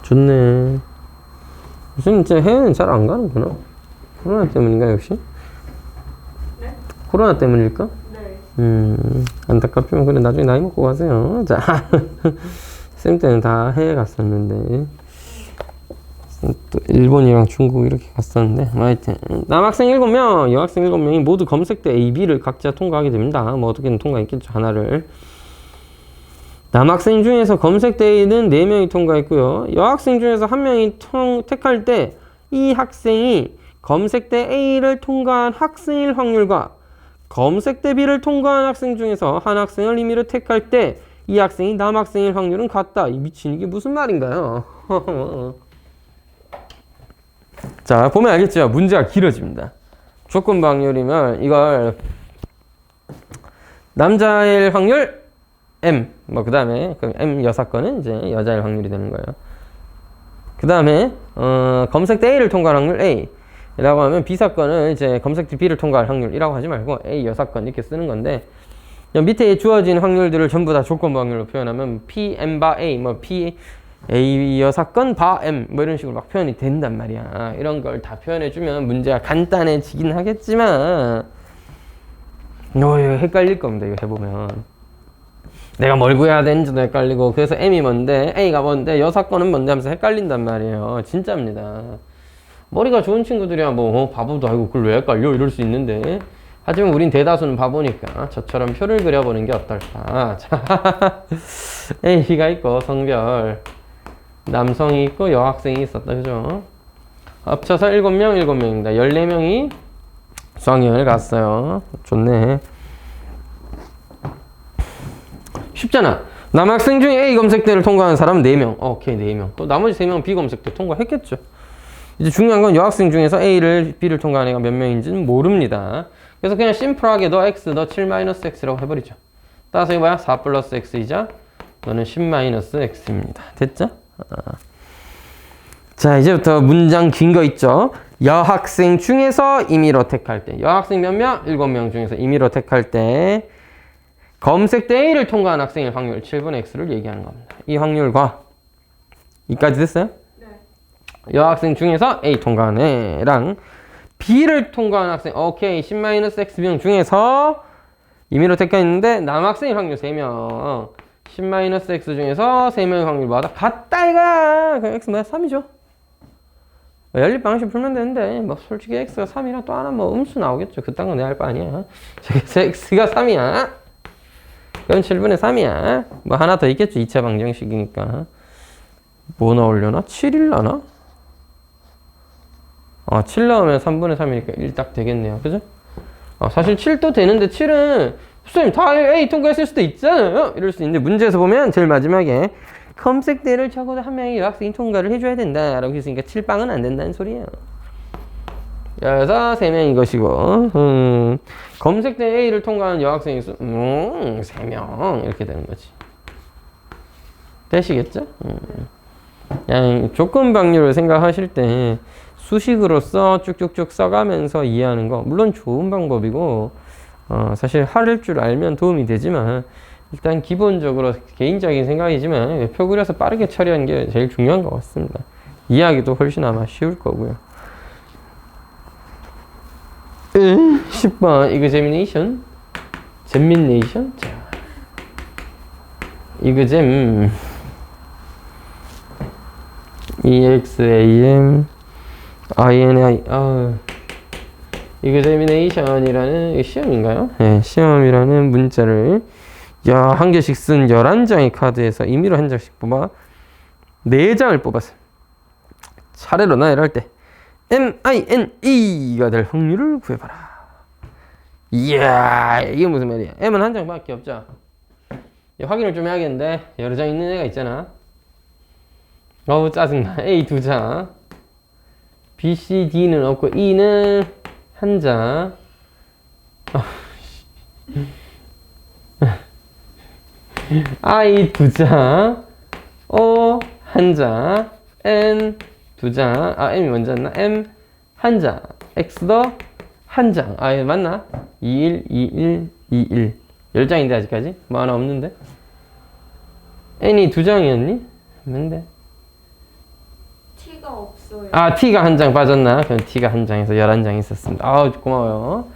좋네. 요즘 진짜 해외는 잘 안 가는구나. 코로나 때문인가 역시? 네? 코로나 때문일까? 네. 안타깝지만 그래 나중에 나이 먹고 가세요. 자, 쌤 때는 다 해외 갔었는데 또 일본이랑 중국 이렇게 갔었는데 하여튼 남학생 7명, 여학생 7명이 모두 검색대 A, B를 각자 통과하게 됩니다. 뭐 어떻게든 통과했겠죠, 하나를. 남학생 중에서 검색대 A는 4명이 통과했고요. 여학생 중에서 1명이 택할 때 이 학생이 검색대 A를 통과한 학생일 확률과 검색대 B를 통과한 학생 중에서 한 학생을 임의로 택할 때 이 학생이 남학생일 확률은 같다. 이 미친 이게 무슨 말인가요? 자, 보면 알겠죠? 문제가 길어집니다. 조건부 확률이면 이걸 남자일 확률 M, 뭐 그 다음에 M 여사건은 이제 여자일 확률이 되는 거예요. 그 다음에 검색대 A를 통과할 확률 A 라고 하면 B 사건은 이제 검색대 B를 통과할 확률이라고 하지 말고 A 여사건 이렇게 쓰는 건데, 밑에 주어진 확률들을 전부 다 조건부 확률로 표현하면 P, M 바 A, 뭐 P, A 여사건 바 M 뭐 이런 식으로 막 표현이 된단 말이야. 이런 걸 다 표현해주면 문제가 간단해지긴 하겠지만 이거 헷갈릴 겁니다. 이거 해보면 내가 뭘 구해야 되는지도 헷갈리고, 그래서 M이 뭔데 A가 뭔데 여사건은 뭔데 하면서 헷갈린단 말이에요. 진짜입니다. 머리가 좋은 친구들이야 뭐 바보도 아니고 그걸 왜 헷갈려 이럴 수 있는데, 하지만 우린 대다수는 바보니까 저처럼 표를 그려보는 게 어떨까. 자, A가 있고 성별 남성이 있고 여학생이 있었다, 그죠? 합쳐서 7명, 7명입니다. 14명이 수학여행을 갔어요. 좋네. 쉽잖아. 남학생 중에 A 검색대를 통과한 사람은 4명. 오케이, 4명. 또 나머지 3명은 B 검색대 통과했겠죠. 이제 중요한 건 여학생 중에서 A를, B를 통과한 애가 몇 명인지는 모릅니다. 그래서 그냥 심플하게 너 X, 너 7-X라고 해버리죠. 따라서 이거 뭐야? 4 플러스 X이자 너는 10-X입니다. 됐죠? 자, 이제부터 문장 긴 거 있죠? 여학생 중에서 임의로 택할 때. 여학생 몇 명? 7명 중에서 임의로 택할 때 검색대 A를 통과한 학생의 확률 7분의 X를 얘기하는 겁니다. 이 확률과 이까지 됐어요? 네. 여학생 중에서 A 통과한 애랑 B를 통과한 학생, 오케이, 10-X명 중에서 임의로 택했는데 남학생의 확률 3명. 10-X 중에서 3명의 확률마다 같다 이거야. 그럼 X 뭐야? 3이죠. 연립 방식 풀면 되는데 뭐 솔직히 X가 3이랑 또 하나 뭐 음수 나오겠죠. 그딴 건 내가 할 바 아니야. 그래서 X가 3이야. 그건 7분의 3이야. 뭐 하나 더 있겠죠. 2차 방정식이니까. 뭐 나오려나? 7일라나? 7 나오면 3분의 3이니까 1 딱 되겠네요. 그죠? 사실 7도 되는데 7은 선생님 다 A 통과했을 수도 있잖아요. 이럴 수 있는데 문제에서 보면 제일 마지막에 검색대를 적어도 한 명이 여학생이 통과를 해줘야 된다 라고 했으니까 7빵은 안 된다는 소리예요. 그래서 3명인 것이고 검색대 A를 통과한 여학생의 수 3명 이렇게 되는 거지. 되시겠죠? 그냥 조건 방류를 생각하실 때 수식으로서 쭉쭉쭉 써가면서 이해하는 거 물론 좋은 방법이고 사실 할 줄 알면 도움이 되지만 일단 기본적으로 개인적인 생각이지만 표 그려서 빠르게 처리하는 게 제일 중요한 것 같습니다. 이해하기도 훨씬 아마 쉬울 거고요. 10번 이그제미네이션 잼미네이션 자 이그잼 EXAM INI 이그제미네이션이라는 시험인가요? 네, 시험이라는 문자를 한 개씩 쓴 11장의 카드에서 임의로 한 장씩 뽑아 4장을 뽑았어요. 차례로 나열할 때 MINE가 될 확률을 구해봐라. 이야, 이게 무슨 말이야? M은 한 장밖에 없죠. 확인을 좀 해야겠는데 여러 장 있는 애가 있잖아. 어우 짜증나. A 2장 B, C, D는 없고 E는 한 장. I 2장 O 한 장 N 2장 M이 먼저 왔나? M 한 장 X도 한 장. 이거 맞나? 21, 21, 21 10장인데 아직까지? 뭐 하나 없는데? N이 2장이었니? 뭔데? T가 없어요. T가 한 장 빠졌나? 그럼 T가 한 장에서 11장 있었습니다. 고마워요.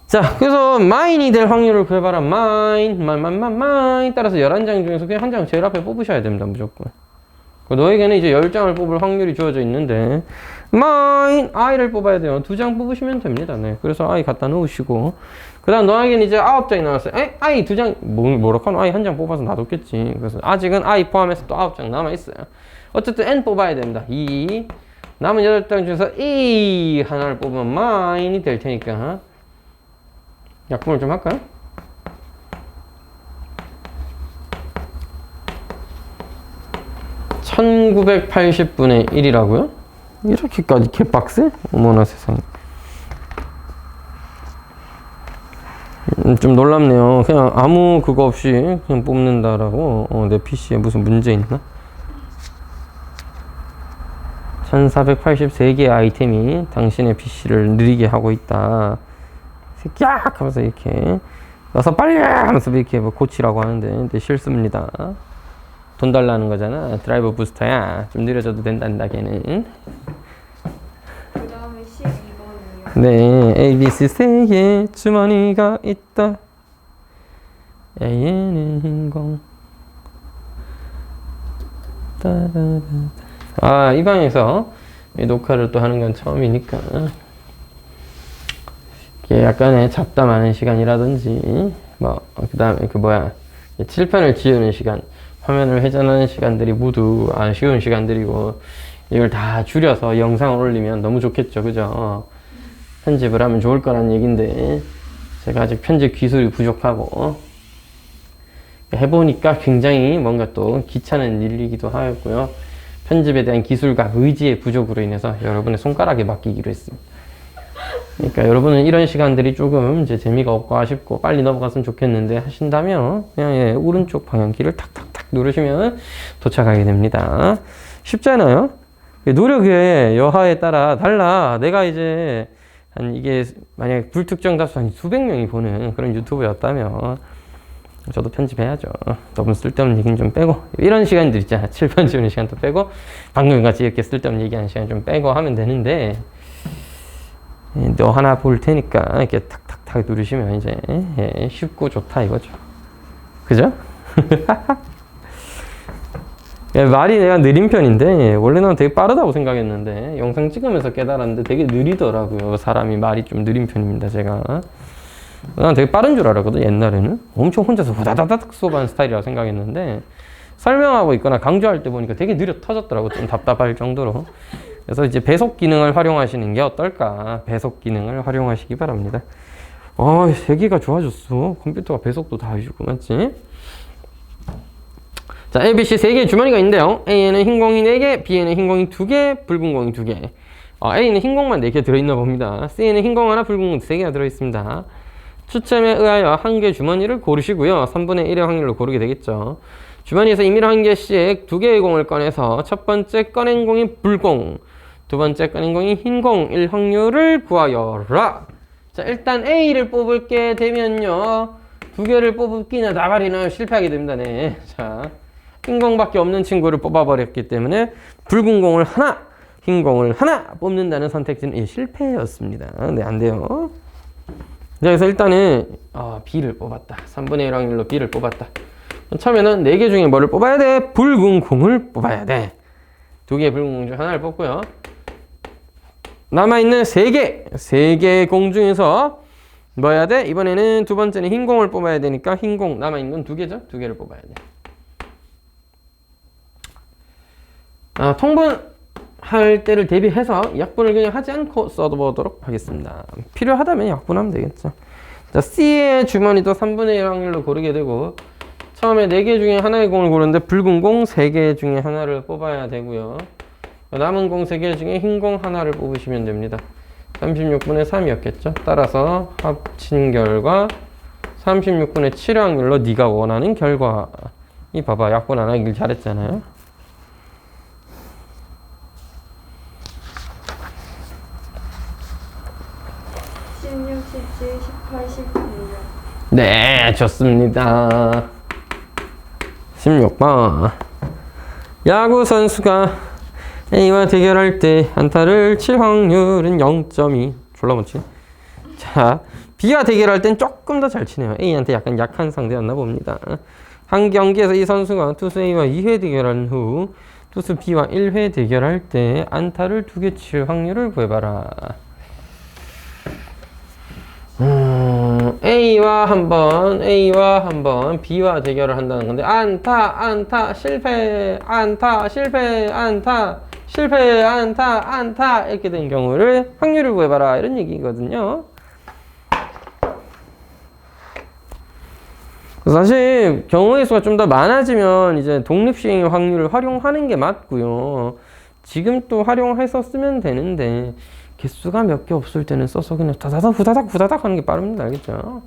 자, 그래서 마인이 될 확률을 구해봐라. 마인 따라서 11장 중에서 그냥 한 장 제일 앞에 뽑으셔야 됩니다. 무조건. 너에게는 이제 10장을 뽑을 확률이 주어져 있는데 마인 I를 뽑아야 돼요. 2장 뽑으시면 됩니다. 네. 그래서 I 갖다 놓으시고 그 다음 너에게는 이제 9장이 나왔어요. I 2장 뭐라카노 I 한 장 뽑아서 놔뒀겠지. 그래서 아직은 I 포함해서 또 9장 남아있어요. 어쨌든 N 뽑아야 됩니다. 2 남은 8장 중에서 E 하나를 뽑으면 마인이 될 테니까 약분을 좀 할까요? (1980분의 1이라고요? 이렇게까지 개빡세? 어머나 세상에. 좀 놀랍네요. 그냥 아무 그거 없이 그냥 뽑는다라고. 내 PC에 무슨 문제 있나? 1483개의 아이템이 당신의 PC를 느리게 하고 있다. 야! 하면서 이렇게 와서 빨리 하면서 이렇게 뭐 고치라고 하는데 근데 실수입니다. 돈 달라는 거잖아. 드라이버 부스터야. 좀 느려져도 된단다 걔는. 그 다음에 12번이요. 네, ABC 3개 주머니가 있다. A에는 흰공. 이 방에서 이 녹화를 또 하는 건 처음이니까 약간의 잡담하는 시간이라든지 그 다음에 칠판을 지우는 시간, 화면을 회전하는 시간들이 모두 아쉬운 시간들이고 이걸 다 줄여서 영상을 올리면 너무 좋겠죠. 그죠? 편집을 하면 좋을 거란 얘기인데 제가 아직 편집 기술이 부족하고 해보니까 굉장히 뭔가 또 귀찮은 일이기도 하였고요. 편집에 대한 기술과 의지의 부족으로 인해서 여러분의 손가락에 맡기기로 했습니다. 그러니까 여러분은 이런 시간들이 조금 이제 재미가 없고 아쉽고 빨리 넘어갔으면 좋겠는데 하신다면 그냥 예, 오른쪽 방향키를 탁탁탁 누르시면 도착하게 됩니다. 쉽잖아요. 노력의 여하에 따라 달라. 내가 이제 한 이게 만약에 불특정 다수 한 수백 명이 보는 그런 유튜브였다면 저도 편집해야죠. 너무 쓸데없는 얘기는 좀 빼고 이런 시간들 있잖아. 칠판 지우는 시간도 빼고 방금 같이 이렇게 쓸데없는 얘기하는 시간 좀 빼고 하면 되는데 너 하나 볼 테니까 이렇게 탁탁탁 누르시면 이제 예, 쉽고 좋다 이거죠. 그죠? 말이 내가 느린 편인데 원래 는 되게 빠르다고 생각했는데 영상 찍으면서 깨달았는데 되게 느리더라고요. 사람이 말이 좀 느린 편입니다. 제가 난 되게 빠른 줄 알았거든. 옛날에는 엄청 혼자서 후다다닥 수업하는 스타일이라고 생각했는데 설명하고 있거나 강조할 때 보니까 되게 느려 터졌더라고. 좀 답답할 정도로. 그래서 이제 배속 기능을 활용하시는 게 어떨까. 배속 기능을 활용하시기 바랍니다. 세기가 좋아졌어. 컴퓨터가 배속도 다 해주고 맞지? 자, A, B, C 3개의 주머니가 있는데요. A에는 흰 공이 4개, B에는 흰 공이 2개, 붉은 공이 2개. A는 흰 공만 4개 들어있나 봅니다. C에는 흰 공 하나, 붉은 공 3개가 들어있습니다. 추첨에 의하여 한 개 주머니를 고르시고요. 3분의 1의 확률로 고르게 되겠죠. 주머니에서 임의로 한 개씩 2개의 공을 꺼내서 첫 번째 꺼낸 공이 붉공, 두 번째 꺼낸 공이 흰 공일 확률을 구하여라. 자, 일단 A를 뽑을게 되면요. 2개를 뽑기나 나발이나 실패하게 됩니다. 네. 자, 흰 공밖에 없는 친구를 뽑아버렸기 때문에 붉은 공을 하나, 흰 공을 하나 뽑는다는 선택지는 실패였습니다. 네, 안 돼요. 자, 그래서 일단은 B를 뽑았다. 3분의 1 확률로 B를 뽑았다. 처음에는 4개 중에 뭐를 뽑아야 돼? 붉은 공을 뽑아야 돼. 2개의 붉은 공 중 하나를 뽑고요. 남아있는 3개의 공 중에서 뭐 해야 돼? 이번에는 두 번째는 흰 공을 뽑아야 되니까 흰 공 남아있는 건 2개죠? 2개를 뽑아야 돼. 통분할 때를 대비해서 약분을 그냥 하지 않고 써보도록 하겠습니다. 필요하다면 약분하면 되겠죠. 자, C의 주머니도 3분의 1 확률로 고르게 되고 처음에 4개 중에 하나의 공을 고르는데 붉은 공 3개 중에 하나를 뽑아야 되고요. 남은 공 3개 중에 흰 공 하나를 뽑으시면 됩니다. 36분의 3이었겠죠. 따라서 합친 결과 36분의 7의 확률로 네가 원하는 결과. 이 봐봐, 약분 안 하길 잘했잖아요. 네, 좋습니다. 16번. 야구 선수가 A와 대결할 때 안타를 칠 확률은 0.2. 졸라 못치. 자, B와 대결할 땐 조금 더 잘 치네요. A한테 약간 약한 상대였나 봅니다. 한 경기에서 이 선수가 투수 A와 2회 대결한 후 투수 B와 1회 대결할 때 안타를 2개 칠 확률을 구해봐라. A와 한번 B와 대결을 한다는 건데 안타 실패 안타 실패 안타 실패 안타 이렇게 된 경우를 확률을 구해봐라 이런 얘기거든요. 사실 경우의 수가 좀 더 많아지면 이제 독립시행의 확률을 활용하는 게 맞고요. 지금 또 활용해서 쓰면 되는데 개수가 몇 개 없을 때는 써서 그냥 후다닥 하는 게 빠릅니다. 알겠죠?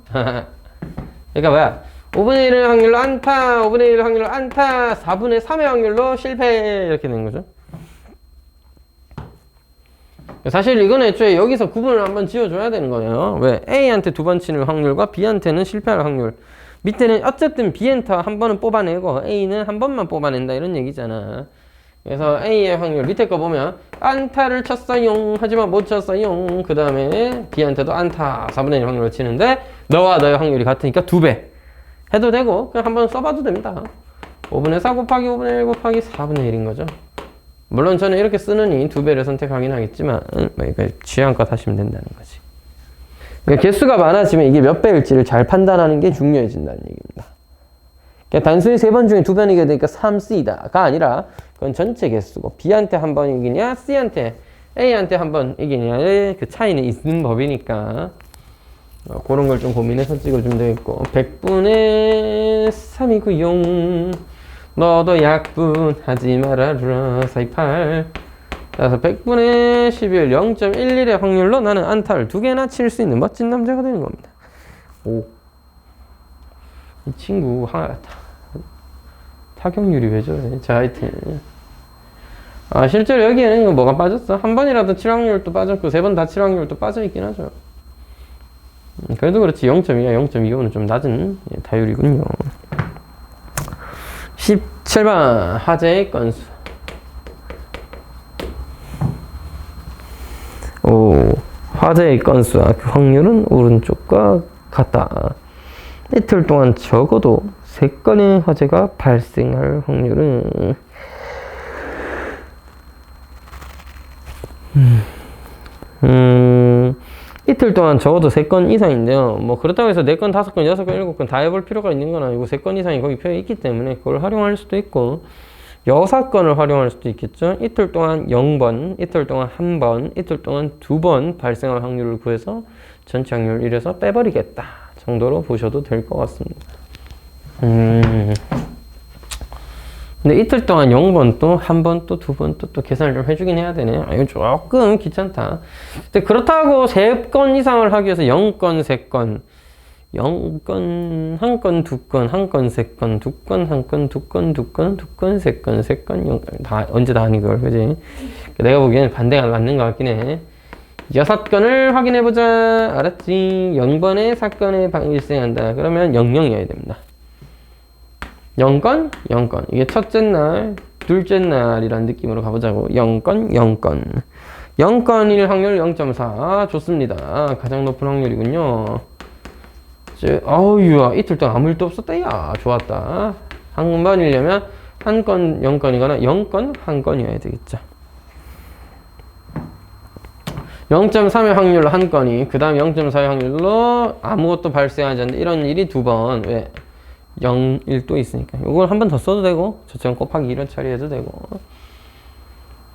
그러니까 뭐야? 5분의 1의 확률로 안타, 5분의 1의 확률로 안타, 4분의 3의 확률로 실패 이렇게 되는 거죠. 사실 이건 애초에 여기서 구분을 한번 지어줘야 되는 거예요. 왜? A한테 2번 치는 확률과 B한테는 실패할 확률. 밑에는 어쨌든 B엔터 한 번은 뽑아내고 A는 한 번만 뽑아낸다 이런 얘기잖아. 그래서 A의 확률 밑에 거 보면 안타를 쳤어요 하지만 못 쳤어요. 그 다음에 B한테도 안타 4분의 1 확률로 치는데 너와 너의 확률이 같으니까 2배 해도 되고 그냥 한번 써봐도 됩니다. 5분의 4 곱하기 5분의 1 곱하기 4분의 1인 거죠. 물론 저는 이렇게 쓰느니 2배를 선택하긴 하겠지만 취향껏 하시면 된다는 거지. 그러니까 개수가 많아지면 이게 몇 배일지를 잘 판단하는 게 중요해진다는 얘기입니다. 그러니까 단순히 3번 중에 2번이게 되니까 3C다가 아니라 그건 전체 개수고 B한테 한 번 이기냐 C한테 A한테 한 번 이기냐의 그 차이는 있는 법이니까 그런 걸 좀 고민해서 찍어주면 되겠고 100분의 3이구용 너도 약분하지 말아라 428 그래서 100분의 11 0.11의 확률로 나는 안타를 2개나 칠 수 있는 멋진 남자가 되는 겁니다. 오, 이 친구 타격률이 왜 저래? 자, 하여튼 실제로 여기에는 뭐가 빠졌어? 한 번이라도 칠 확률도 빠졌고 3번 다 칠 확률도 빠져있긴 하죠. 그래도 그렇지 0.2와 0.25는 좀 낮은 다율이군요. 17번 화재의 건수. 오, 화재의 건수와 그 확률은 오른쪽과 같다. 이틀 동안 적어도 3건의 화재가 발생할 확률은 이틀 동안 적어도 3건 이상인데요. 뭐 그렇다고 해서 4건, 5건, 6건, 7건 다 해볼 필요가 있는 건 아니고 3건 이상이 거기 표에 있기 때문에 그걸 활용할 수도 있고 6건을 활용할 수도 있겠죠. 이틀 동안 0번, 이틀 동안 1번, 이틀 동안 2번 발생할 확률을 구해서 전체 확률 1에서 빼버리겠다 정도로 보셔도 될 것 같습니다. 근데 이틀 동안 0번 또 1번 또 2번 또 계산을 좀 해주긴 해야 되네. 이거 조금 귀찮다. 근데 그렇다고 3건 이상을 하기 위해서 0건, 3건 0건, 1건, 2건, 1건, 3건, 2건, 1건, 2건, 2건, 2건, 3건, 3건, 0건 다 언제 다 하니 그걸 그지? 내가 보기에는 반대가 맞는 것 같긴 해. 6건을 확인해보자. 알았지? 0번의 사건에 발생한다. 그러면 00이어야 됩니다. 0건, 0건. 이게 첫째 날, 둘째 날이라는 느낌으로 가보자고. 0건, 0건. 0건일 확률 0.4. 좋습니다. 가장 높은 확률이군요. 어우야, 이틀 동안 아무 일도 없었다. 야, 좋았다. 한 번이려면 한 건 0건이거나 0건, 한 건이어야 되겠죠. 0.3의 확률로 한 건이, 그 다음 0.4의 확률로 아무것도 발생하지 않는데 이런 일이 2번. 왜? 0, 1도 있으니까. 이걸 한 번 더 써도 되고, 저처럼 곱하기 1을 처리해도 되고.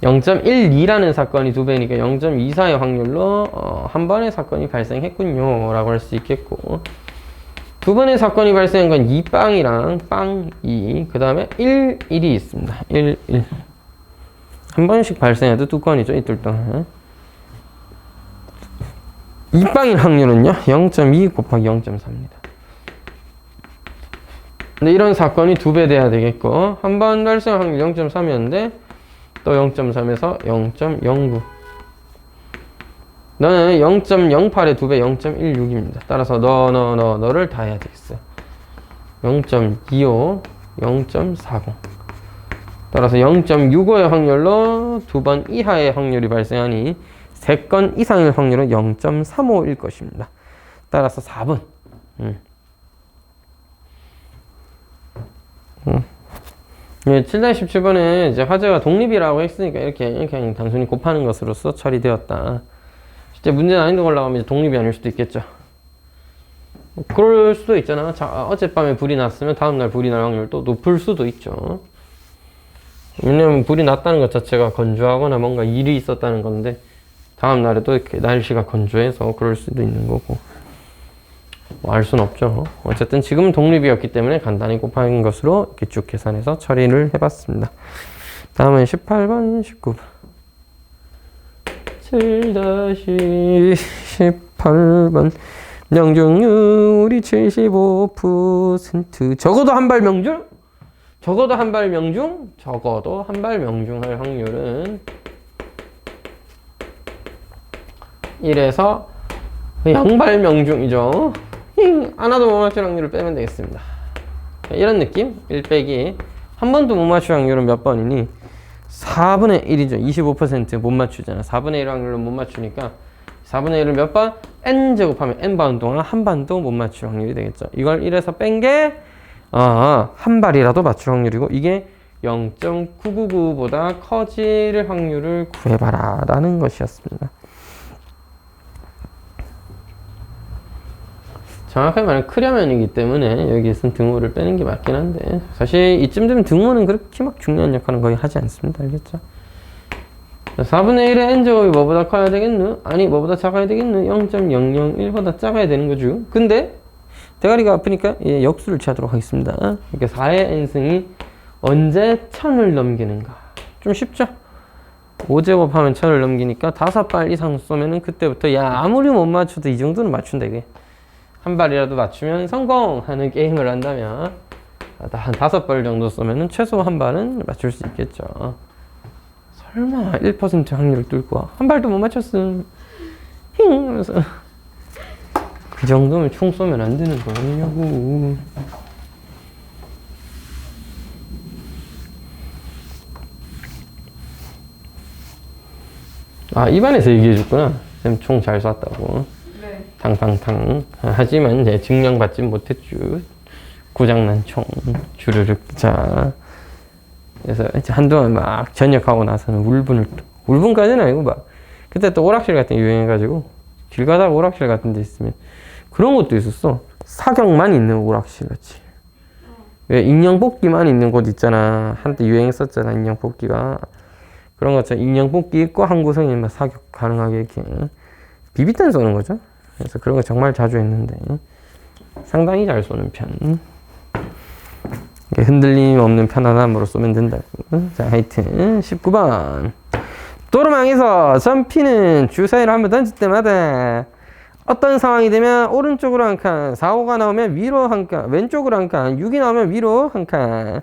0.12라는 사건이 2배니까 0.24의 확률로 한 번의 사건이 발생했군요. 라고 할 수 있겠고. 2번의 사건이 발생한 건 2빵이랑 빵 2, 그 다음에 1, 1이 있습니다. 1, 1. 한 번씩 발생해도 2건이죠. 이틀 동안. 2빵일 확률은요. 0.2 곱하기 0.4입니다. 근데 이런 사건이 2배 돼야 되겠고, 한 번 발생 확률 0.3이었는데 또 0.3에서 0.09. 너는 0.08의 2배 0.16입니다. 따라서 너를 다 해야 되겠어요. 0.25, 0.40. 따라서 0.65의 확률로 2번 이하의 확률이 발생하니 3건 이상의 확률은 0.35일 것입니다. 따라서 4번. 7-17번에 이제 화제가 독립이라고 했으니까 이렇게 그냥 단순히 곱하는 것으로서 처리되었다. 실제 문제 난이도 올라가면 이제 독립이 아닐 수도 있겠죠. 그럴 수도 있잖아. 자, 어젯밤에 불이 났으면 다음날 불이 날 확률도 높을 수도 있죠. 왜냐면 불이 났다는 것 자체가 건조하거나 뭔가 일이 있었다는 건데 다음날에도 이렇게 날씨가 건조해서 그럴 수도 있는 거고. 알 수는 없죠. 어쨌든 지금은 독립이었기 때문에 간단히 곱하는 것으로 이렇게 쭉 계산해서 처리를 해봤습니다. 다음은 18번, 19번. 7-18번. 명중률이 75%. 적어도 한 발 명중? 적어도 한 발 명중? 적어도 한 발 명중할 확률은 1에서 0발 명중이죠. 하나도 못 맞출 확률을 빼면 되겠습니다. 이런 느낌? 1 빼기 한 번도 못 맞출 확률은 몇 번이니? 4분의 1이죠. 25% 못 맞추잖아. 4분의 1 확률로 못 맞추니까 4분의 1을 몇 번? n제곱하면 n번 동안 한 번도 못 맞출 확률이 되겠죠. 이걸 1에서 뺀 게 한 발이라도 맞출 확률이고 이게 0.999보다 커질 확률을 구해봐라 라는 것이었습니다. 정확하게 말하면 크려면이기 때문에 여기에선 등호를 빼는 게 맞긴 한데 사실 이쯤 되면 등호는 그렇게 막 중요한 역할은 거의 하지 않습니다. 알겠죠? 4분의 1의 n제곱이 뭐보다 커야 되겠누? 아니 뭐보다 작아야 되겠누? 0.001보다 작아야 되는 거죠. 근데 대가리가 아프니까 역수를 취하도록 하겠습니다. 그러니까 4의 n승이 언제 1000을 넘기는가? 좀 쉽죠? 5제곱 하면 1000을 넘기니까 5발 이상 쏘면은 그때부터 야 아무리 못 맞춰도 이 정도는 맞춘다 이게. 한 발이라도 맞추면 성공하는 게임을 한다면 한 5발 정도 쏘면은 최소 한 발은 맞출 수 있겠죠. 설마 1% 확률을 뚫고 한 발도 못 맞췄음 힝 하면서 그 정도면 총 쏘면 안 되는 거 아니냐고. 아 입안에서 얘기해줬구나. 쌤 총 잘 쐈다고. 네. 탕탕탕. 하지만 이제 증명받지 못했죠. 고장난 총 주르륵. 자 그래서 이제 한동안 막 전역하고 나서는 울분까지는 아니고 막 그때 또 오락실 같은 게 유행해가지고 길 가다가 오락실 같은 데 있으면 그런 것도 있었어. 사격만 있는 오락실 같이. 왜 인형 뽑기만 있는 곳 있잖아. 한때 유행했었잖아 인형 뽑기가. 그런 것처럼 인형 뽑기 있고 한 구석에 막 사격 가능하게 이렇게 비비탄 쏘는 거죠. 그래서 그런 거 정말 자주 했는데 상당히 잘 쏘는 편. 흔들림 없는 편안함으로 쏘면 된다고. 자, 하여튼 19번. 도로망에서 점피는 주사위를 한번 던질 때마다 어떤 상황이 되면 오른쪽으로 한 칸, 4호가 나오면 위로 한 칸, 왼쪽으로 한 칸, 6이 나오면 위로 한 칸.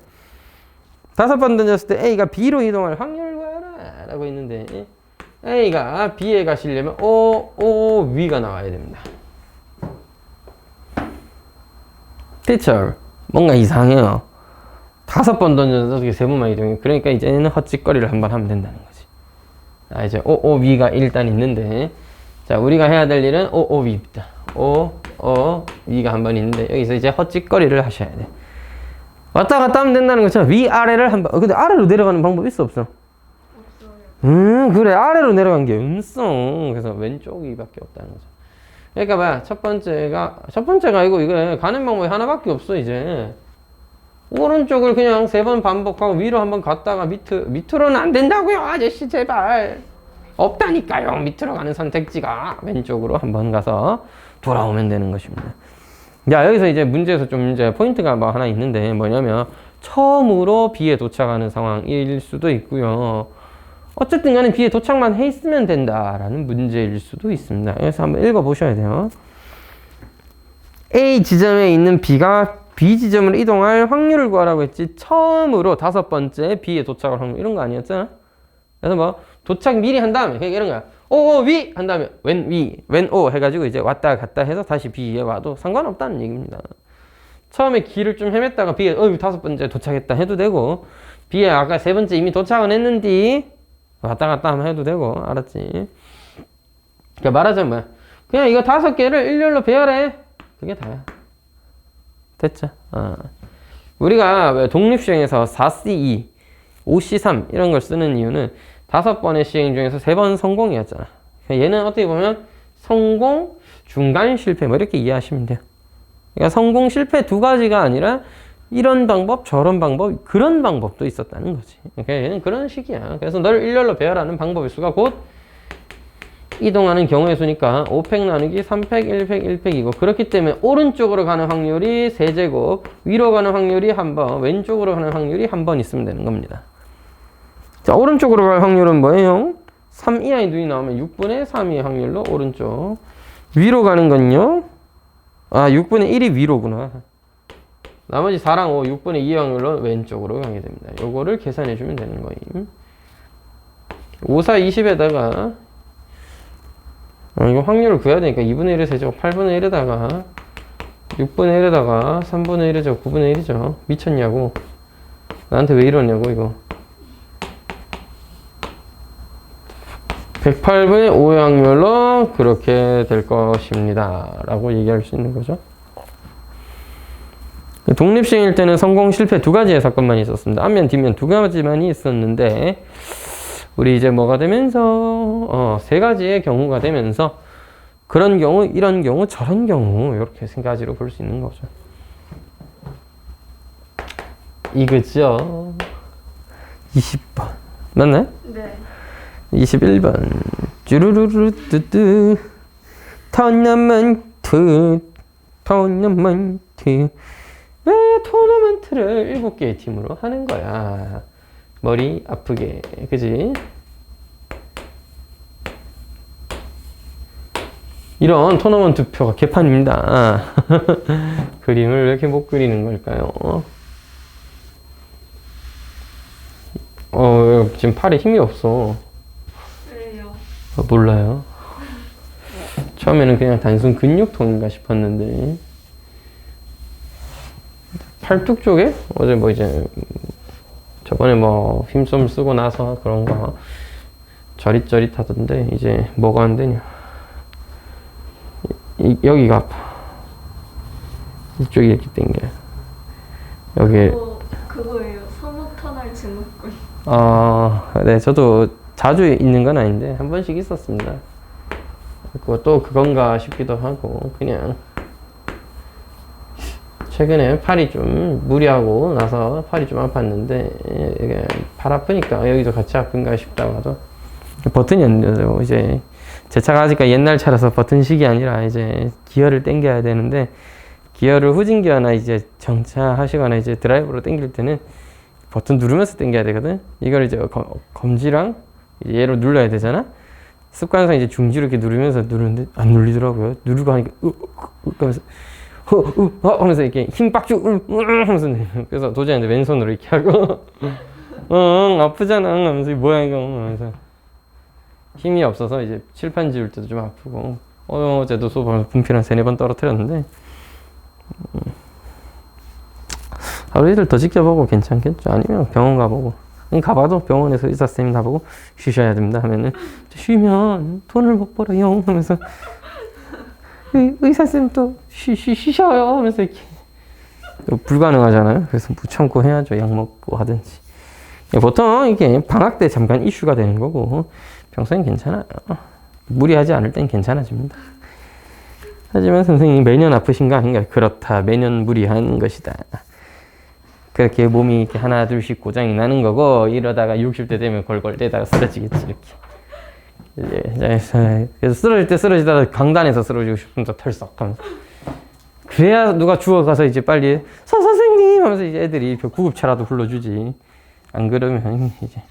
5번 던졌을 때 A가 B로 이동할 확률 구하라 라고 있는데 A가 B에 가시려면 O 위가 나와야 됩니다. 티처 뭔가 이상해요. 5번 던져서 어떻게 3번만 이동해. 그러니까 이제는 헛짓거리를 한번 하면 된다는 거지. 아, 이제 O 위가 일단 있는데 자 우리가 해야 될 일은 O 위입니다. O 위가 한 번 있는데 여기서 이제 헛짓거리를 하셔야 돼. 왔다 갔다 하면 된다는 거죠. 위아래를 한번. 근데 아래로 내려가는 방법 있어 없어? 없어요. 그래 아래로 내려간 게 음성. 그래서 왼쪽이밖에 없다는 거죠. 그러니까 봐 첫 번째가 아니고 이거 가는 방법이 하나밖에 없어. 이제 오른쪽을 그냥 3번 반복하고 위로 한번 갔다가 밑으로는 안 된다고요 아저씨 제발. 없다니까요. 밑으로 가는 선택지가 왼쪽으로 한번 가서 돌아오면 되는 것입니다. 자 여기서 이제 문제에서 좀 이제 포인트가 뭐 하나 있는데 뭐냐면 처음으로 B에 도착하는 상황일 수도 있고요. 어쨌든 간에 B에 도착만 해 있으면 된다라는 문제일 수도 있습니다. 그래서 한번 읽어 보셔야 돼요. A 지점에 있는 B가 B 지점으로 이동할 확률을 구하라고 했지. 처음으로 5번째 B에 도착할 확률 이런 거 아니었잖아. 그래서 뭐 도착 미리 한 다음에 그냥 이런 거야. 위! 한 다음에 when O 해가지고 이제 왔다 갔다 해서 다시 B에 와도 상관없다는 얘기입니다. 처음에 길을 좀 헤맸다가 B에 5번째 도착했다 해도 되고 B에 아까 3번째 이미 도착은 했는데 왔다 갔다 하면 해도 되고 알았지? 그러니까 말하자면 뭐야? 그냥 이거 5개를 일렬로 배열해. 그게 다야. 됐죠? 우리가 왜 독립시행에서 4C2, 5C3 이런 걸 쓰는 이유는 5번의 시행 중에서 3번 성공이었잖아. 얘는 어떻게 보면 성공, 중간 실패 뭐 이렇게 이해하시면 돼요. 그러니까 성공, 실패 2가지가 아니라 이런 방법, 저런 방법, 그런 방법도 있었다는 거지. 그러니까 얘는 그런 식이야. 그래서 널 일렬로 배열하는 방법의 수가 곧 이동하는 경우의 수니까 5팩 나누기 3팩, 1팩, 1팩이고 그렇기 때문에 오른쪽으로 가는 확률이 3제곱, 위로 가는 확률이 1번, 왼쪽으로 가는 확률이 1번 있으면 되는 겁니다. 자, 오른쪽으로 갈 확률은 뭐예요? 3 이하의 눈이 나오면 6분의 3의 확률로 오른쪽. 위로 가는 건요? 6분의 1이 위로구나. 나머지 4랑 5, 6분의 2의 확률로 왼쪽으로 가게 됩니다. 요거를 계산해 주면 되는 거임. 5, 4, 20에다가 이거 확률을 구해야 되니까 2분의 1의 세제곱 8분의 1에다가 6분의 1에다가 3분의 1의 제곱 9분의 1이죠. 미쳤냐고. 나한테 왜 이러냐고 이거. 108분의 5의 확률로 그렇게 될 것입니다. 라고 얘기할 수 있는 거죠. 독립시행일 때는 성공, 실패 2가지의 사건만 있었습니다. 앞면, 뒷면 2가지만이 있었는데 우리 이제 뭐가 되면서 3가지의 경우가 되면서 그런 경우, 이런 경우, 저런 경우 이렇게 세 가지로 볼 수 있는 거죠. 이거죠. 20번 맞나요? 네. 21번 쭈루루루 뚜뚜 토너먼트 왜 토너먼트를 7개의 팀으로 하는 거야? 머리 아프게 그지? 이런 토너먼트 표가 개판입니다. 그림을 왜 이렇게 못 그리는 걸까요? 지금 팔에 힘이 없어. 왜요? 몰라요. 처음에는 그냥 단순 근육통인가 싶었는데 팔뚝 쪽에 어제 뭐 이제 저번에 뭐 힘좀 쓰고 나서 그런가 저릿저릿하던데 이제 뭐가 안 되냐. 여기가 아파. 이쪽이 이렇게 당겨요. 여기 그거예요. 서먹터널 증후군. 네, 저도 자주 있는 건 아닌데 한 번씩 있었습니다. 그것도 그건가 싶기도 하고 그냥 최근에 팔이 좀 무리하고 나서 팔이 좀 아팠는데 이게 팔 아프니까 여기도 같이 아픈가 싶다고 하죠. 버튼이 안 돼요. 이제 제 차가 아직 옛날 차라서 버튼식이 아니라 이제 기어를 당겨야 되는데 기어를 후진 기어나 이제 정차하시거나 이제 드라이브로 당길 때는 버튼 누르면서 당겨야 되거든. 이걸 이제 검지랑 이제 얘로 눌러야 되잖아. 습관상 이제 중지로 이렇게 누르면서 누르는데 안 눌리더라고요. 누르고 하니까 하면서 하면서 이렇게 힘 빡주 하면서 그래서 도저히 안 돼. 왼손으로 이렇게 하고 아프잖아 하면서 뭐야 이거 하면서 힘이 없어서 이제 칠판 지울 때도 좀 아프고 어제도 소방 분필 한 3-4번 떨어뜨렸는데 하루 이틀 더 지켜보고 괜찮겠죠. 아니면 병원 가보고 가봐도 병원에서 의사쌤이 나보고 쉬셔야 됩니다 하면은 쉬면 돈을 못 벌어요 하면서 의사쌤 또 쉬셔요 하면서 이렇게 불가능하잖아요. 그래서 못 참고 해야죠. 약 먹고 하든지. 보통 이게 방학 때 잠깐 이슈가 되는 거고 평소엔 괜찮아요. 무리하지 않을 땐 괜찮아집니다. 하지만 선생님이 매년 아프신 거 아닌가요? 그렇다. 매년 무리한 것이다. 그렇게 몸이 이렇게 하나 둘씩 고장이 나는 거고 이러다가 60대 되면 걸걸대다가 쓰러지겠지 이렇게. 그래서 쓰러질 때 쓰러지다가 강단에서 쓰러지고 싶으면 털썩 하면서 그래야 누가 주워가서 이제 빨리 선생님 하면서 이제 애들이 구급차라도 불러주지. 안 그러면 이제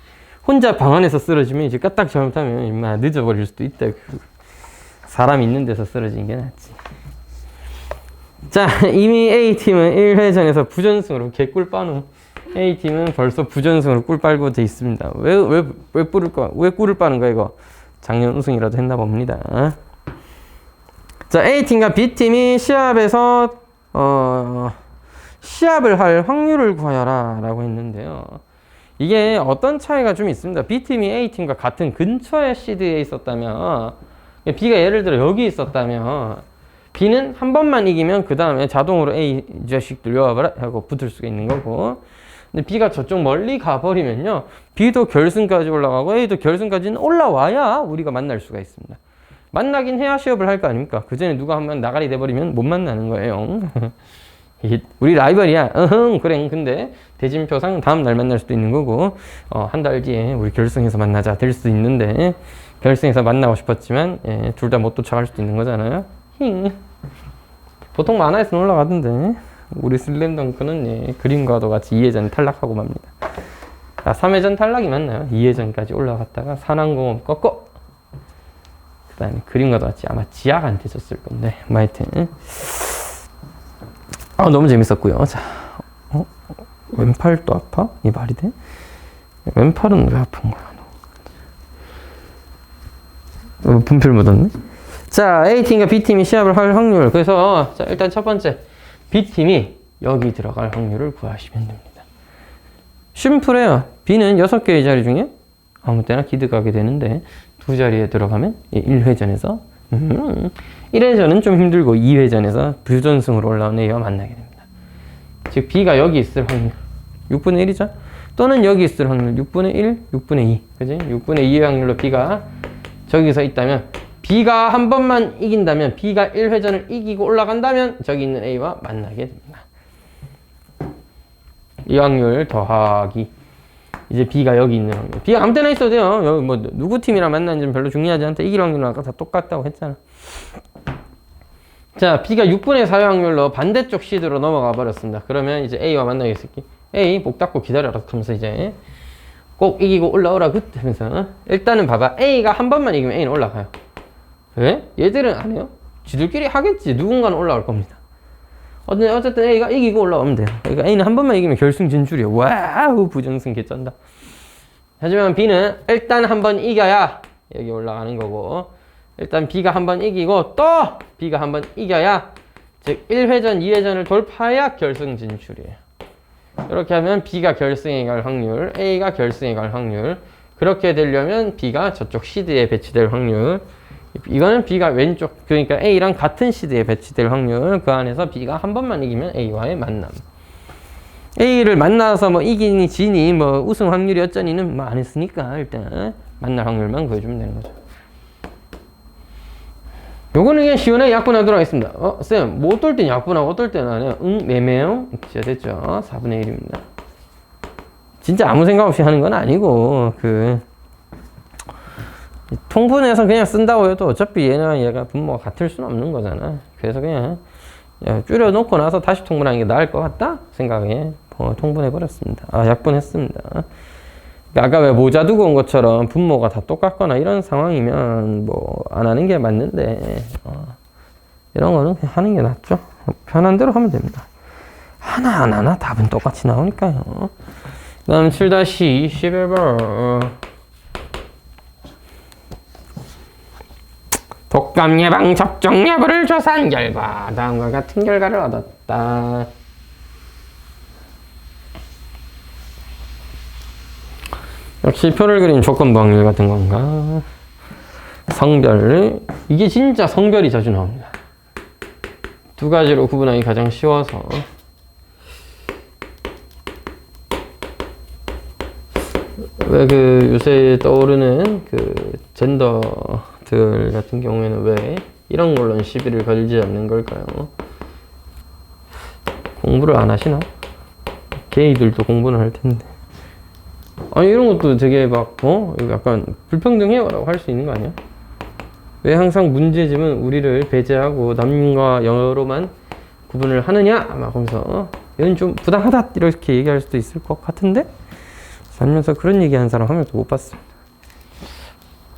혼자 방 안에서 쓰러지면 이제 까딱 잘못하면 임마 늦어버릴 수도 있다. 사람 있는 데서 쓰러진 게 낫지. 자, 이미 A팀은 1회전에서 부전승으로 개꿀 빠누. A팀은 벌써 부전승으로 꿀 빨고 돼 있습니다. 왜 꿀을 빠는 거야, 이거? 작년 우승이라도 했나 봅니다. 자, A팀과 B팀이 시합에서, 시합을 할 확률을 구하여라 라고 했는데요. 이게 어떤 차이가 좀 있습니다. B팀이 A팀과 같은 근처의 시드에 있었다면, B가 예를 들어 여기 있었다면, B는 한 번만 이기면 그 다음에 자동으로 A 이 자식 들려와봐라 하고 붙을 수가 있는 거고, 근데 B가 저쪽 멀리 가버리면요, B도 결승까지 올라가고 A도 결승까지는 올라와야 우리가 만날 수가 있습니다. 만나긴 해야 시합을 할 거 아닙니까? 그 전에 누가 한번 나가리 돼버리면 못 만나는 거예요. 우리 라이벌이야. 그래. 근데 대진표상 다음 날 만날 수도 있는 거고, 한 달 뒤에 우리 결승에서 만나자 될 수도 있는데, 결승에서 만나고 싶었지만 둘 다 못 도착할 수도 있는 거잖아요. 보통 만화에서는 올라가던데 우리 슬램덩크는 그림과도 같이 2회전 탈락하고 맙니다. 3회전 탈락이 맞나요? 2회전까지 올라갔다가 산왕공업 꺾고 그 다음에 그림과도 같이 아마 지약한테 졌을 건데 뭐 하여튼 너무 재밌었고요. 자, 왼팔 또 아파? 이 말이 돼? 왼팔은 왜 아픈 거야? 분필 묻었네? 자, A팀과 B팀이 시합을 할 확률. 그래서 자, 일단 첫 번째 B팀이 여기 들어갈 확률을 구하시면 됩니다. 심플해요. B는 6개의 자리 중에 아무 때나 기득하게 되는데 두 자리에 들어가면 1회전에서 1회전은 좀 힘들고 2회전에서 부전승으로 올라온 A와 만나게 됩니다. 즉 B가 여기 있을 확률 6분의 1이죠. 또는 여기 있을 확률 6분의 1, 6분의 2. 그지? 6분의 2의 확률로 B가 저기서 있다면 B가 한 번만 이긴다면, B가 1회전을 이기고 올라간다면 저기 있는 A와 만나게 됩니다. 이 확률 더하기 이제 B가 여기 있는 확률. B가 아무 때나 있어도 돼요. 여기 뭐 누구 팀이랑 만나는지는 별로 중요하지 않다. 이길 확률은 아까 다 똑같다고 했잖아. 자, B가 6분의 4의 확률로 반대쪽 시드로 넘어가 버렸습니다. 그러면 이제 A와 만나게 있을게. A 목 닫고 기다려라 하면서 이제 꼭 이기고 올라오라 굿 하면서 일단은 봐봐. A가 한 번만 이기면 A는 올라가요. 왜? 얘들은 안 해요. 지들끼리 하겠지. 누군가는 올라올 겁니다. 어쨌든 A가 이기고 올라오면 돼요. 그러니까 A는 한 번만 이기면 결승 진출이에요. 와우, 부정승 개쩐다. 하지만 B는 일단 한 번 이겨야 여기 올라가는 거고, 일단 B가 한 번 이기고 또 B가 한 번 이겨야, 즉 1회전, 2회전을 돌파해야 결승 진출이에요. 이렇게 하면 B가 결승에 갈 확률, A가 결승에 갈 확률. 그렇게 되려면 B가 저쪽 시드에 배치될 확률. 이거는 B가 왼쪽, 그러니까 A랑 같은 시드에 배치될 확률. 그 안에서 B가 한 번만 이기면 A와의 만남. A를 만나서 뭐 이기니 지니 뭐 우승 확률이 어쩌니는 뭐 안 했으니까 일단 만날 확률만 구해주면 되는 거죠. 요거는 그냥 시원하게 약분하도록 하겠습니다. 쌤, 뭐 어떨 땐 약분하고 어떨 때는 안 해요? 매매요? 진짜 됐죠. 4분의 1입니다. 진짜 아무 생각 없이 하는 건 아니고, 통분해서 그냥 쓴다고 해도 어차피 얘랑 얘가 분모가 같을 수는 없는 거잖아. 그래서 그냥 줄여놓고 나서 다시 통분하는 게 나을 것 같다 생각에 통분해버렸습니다. 약분했습니다. 아까 왜 모자 두고 온 것처럼 분모가 다 똑같거나 이런 상황이면 뭐 안 하는 게 맞는데, 이런 거는 그냥 하는 게 낫죠. 편한 대로 하면 됩니다. 하나 답은 똑같이 나오니까요. 그 다음 7-11번 독감 예방 접종 여부를 조사한 결과 다음과 같은 결과를 얻었다. 역시 표를 그린 조건부 확률 같은 건가? 성별, 이게 진짜 성별이 자주 나옵니다. 두 가지로 구분하기 가장 쉬워서. 왜 요새 떠오르는 젠더들 같은 경우에는 왜 이런 걸로는 시비를 걸지 않는 걸까요? 공부를 안 하시나? 게이들도 공부는 할 텐데. 아니, 이런 것도 되게 약간 불평등해요라고 할 수 있는 거 아니야? 왜 항상 문제집은 우리를 배제하고 남과 여로만 구분을 하느냐? 막 하면서 이건 좀 부당하다 이렇게 얘기할 수도 있을 것 같은데, 살면서 그런 얘기하는 사람 한 명도 못 봤습니다.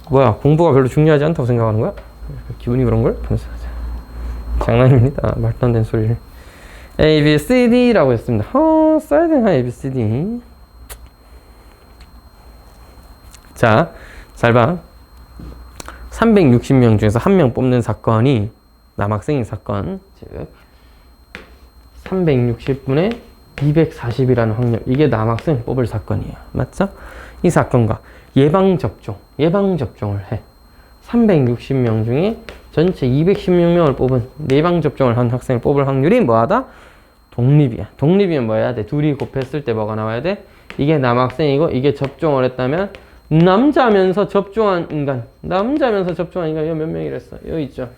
뭐야, 공부가 별로 중요하지 않다고 생각하는 거야? 기분이 그런 걸? 장난입니다. 말도 안 되는 소리를. A, B, C, D라고 했습니다. 써야 되나 A, B, C, D. 자, 잘 봐. 360명 중에서 한 명 뽑는 사건이 남학생인 사건, 즉 360분의 240이라는 확률, 이게 남학생 뽑을 사건이에요. 맞죠? 이 사건과 예방접종을 해. 360명 중에 전체 216명을 뽑은 예방접종을 한 학생을 뽑을 확률이 뭐하다? 독립이야. 독립이면 뭐 해야 돼? 둘이 곱했을 때 뭐가 나와야 돼? 이게 남학생이고 이게 접종을 했다면 남자면서 접종한 인간, 이거 몇 명이랬어? 여기 있죠.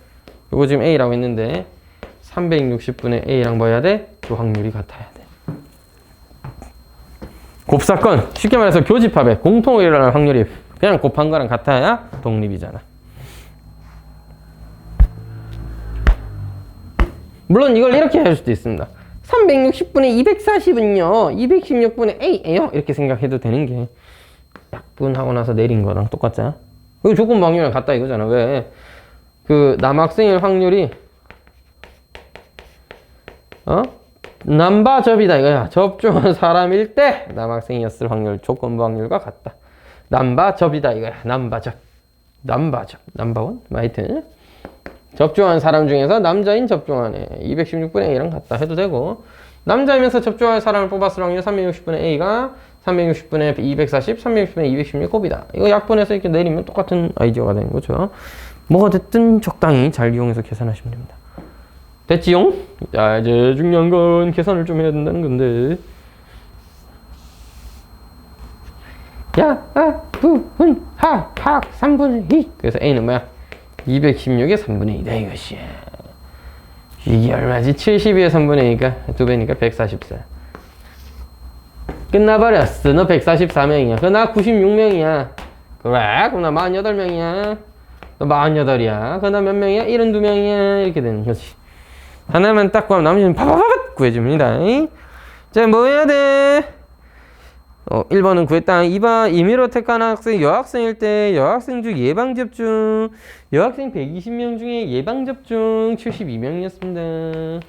이거 지금 A라고 했는데 360분의 A랑 뭐 해야 돼? 그 확률이 같아야 돼. 곱사건, 쉽게 말해서 교집합에 공통으로 일어날 확률이 그냥 곱한 거랑 같아야 독립이잖아. 물론 이걸 이렇게 할 수도 있습니다. 360분의 240은요 216분의 A예요, 이렇게 생각해도 되는 게 약분하고 나서 내린 거랑 똑같잖아. 이거 조건 확률이랑 같다 이거잖아. 왜? 남학생일 확률이 남바접이다 이거야. 접종한 사람일 때 남학생이었을 확률, 조건부 확률과 같다. 남바접이다 이거야. 남바원? 하여튼 접종한 사람 중에서 남자인 접종한 애 216분의 A랑 같다 해도 되고, 남자이면서 접종할 사람을 뽑았을 확률 360분의 A가 360분의 240, 360분의 216 곱이다. 이거 약분해서 이렇게 내리면 똑같은 아이디어가 되는 거죠. 뭐가 됐든 적당히 잘 이용해서 계산하시면 됩니다. 됐지용? 자, 이제 중요한 건 계산을 좀 해야 된다는 건데. 야, 부, 분, 학, 3분의 2. 그래서 A는 뭐야? 216의 3분의 2다 이것이야. 이게 얼마지? 72의 3분의 2가 2배니까 144. 끝나버렸어. 너 144명이야. 나 96명이야. 그래? 그럼 나 48명이야. 너 48이야. 나 몇 명이야? 72명이야. 이렇게 되는 거지. 하나만 딱 구하면 나머지는 파파파파 구해줍니다. 자, 뭐 해야 돼? 1번은 구했다. 2번 임의로 택한 학생 여학생일 때 여학생 중 예방접종 여학생 120명 중에 예방접종 72명이었습니다.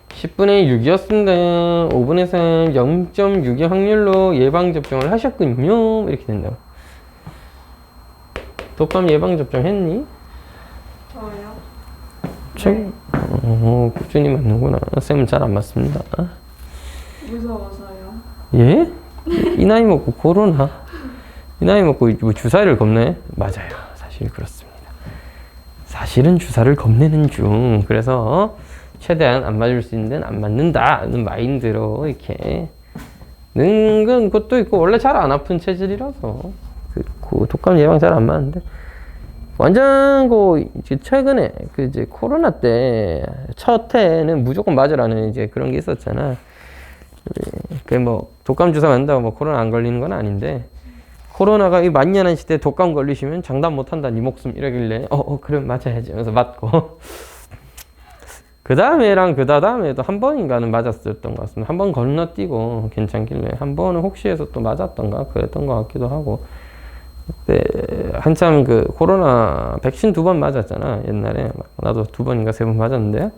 10분의 6이었습니다. 5분의 3 0.6의 확률로 예방접종을 하셨군요. 이렇게 된다고. 독감 예방접종 했니? 저요? 책? 꾸준히 맞는구나. 쌤은 잘 안 맞습니다. 무서워서요. 예? 이 나이 먹고 코로나? 이 나이 먹고 뭐 주사를 겁내? 맞아요. 사실 그렇습니다. 사실은 주사를 겁내는 중. 그래서 최대한 안 맞을 수 있는 데는 안 맞는다는 마인드로 이렇게 는 것도 있고 원래 잘 안 아픈 체질이라서 그 독감 예방 잘 안 맞는데 완전 이제 최근에 그 이제 코로나 때 첫 해는 무조건 맞으라는 이제 그런 게 있었잖아. 그 뭐 독감 주사 맞는다고 뭐 코로나 안 걸리는 건 아닌데 코로나가 이 만연한 시대에 독감 걸리시면 장담 못 한다 네 목숨 이러길래 그럼 맞아야지 하면서 맞고 그 다음에랑 그 다음에도 한 번인가는 맞았었던 것 같습니다. 한 번 건너뛰고 괜찮길래 한 번은 혹시 해서 또 맞았던가 그랬던 것 같기도 하고 그때 한참 그 코로나 백신 2번 맞았잖아. 옛날에 나도 2번인가 3번 맞았는데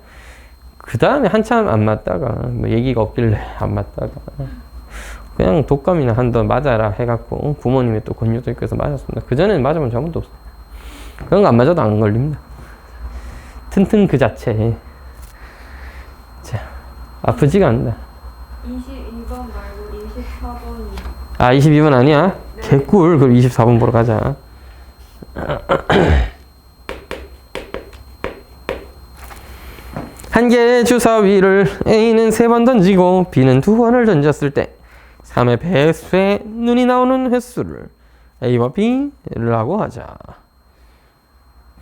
그 다음에 한참 안 맞다가 뭐 얘기가 없길래 안 맞다가 그냥 독감이나 한 번 맞아라 해갖고 부모님이 또 권유도 있고 해서 맞았습니다. 그전에는 맞아본 적 한 번도 없어요. 그런 거 안 맞아도 안 걸립니다. 튼튼 그 자체. 자, 아프지가 않다. 22번 말고 24번이. 아, 22번 아니야? 네. 개꿀. 그럼 24번 보러 가자. 한 개의 주사위를 A는 3번 던지고 B는 2번을 던졌을 때 3의 배수에 눈이 나오는 횟수를 A와 B를 하고 하자.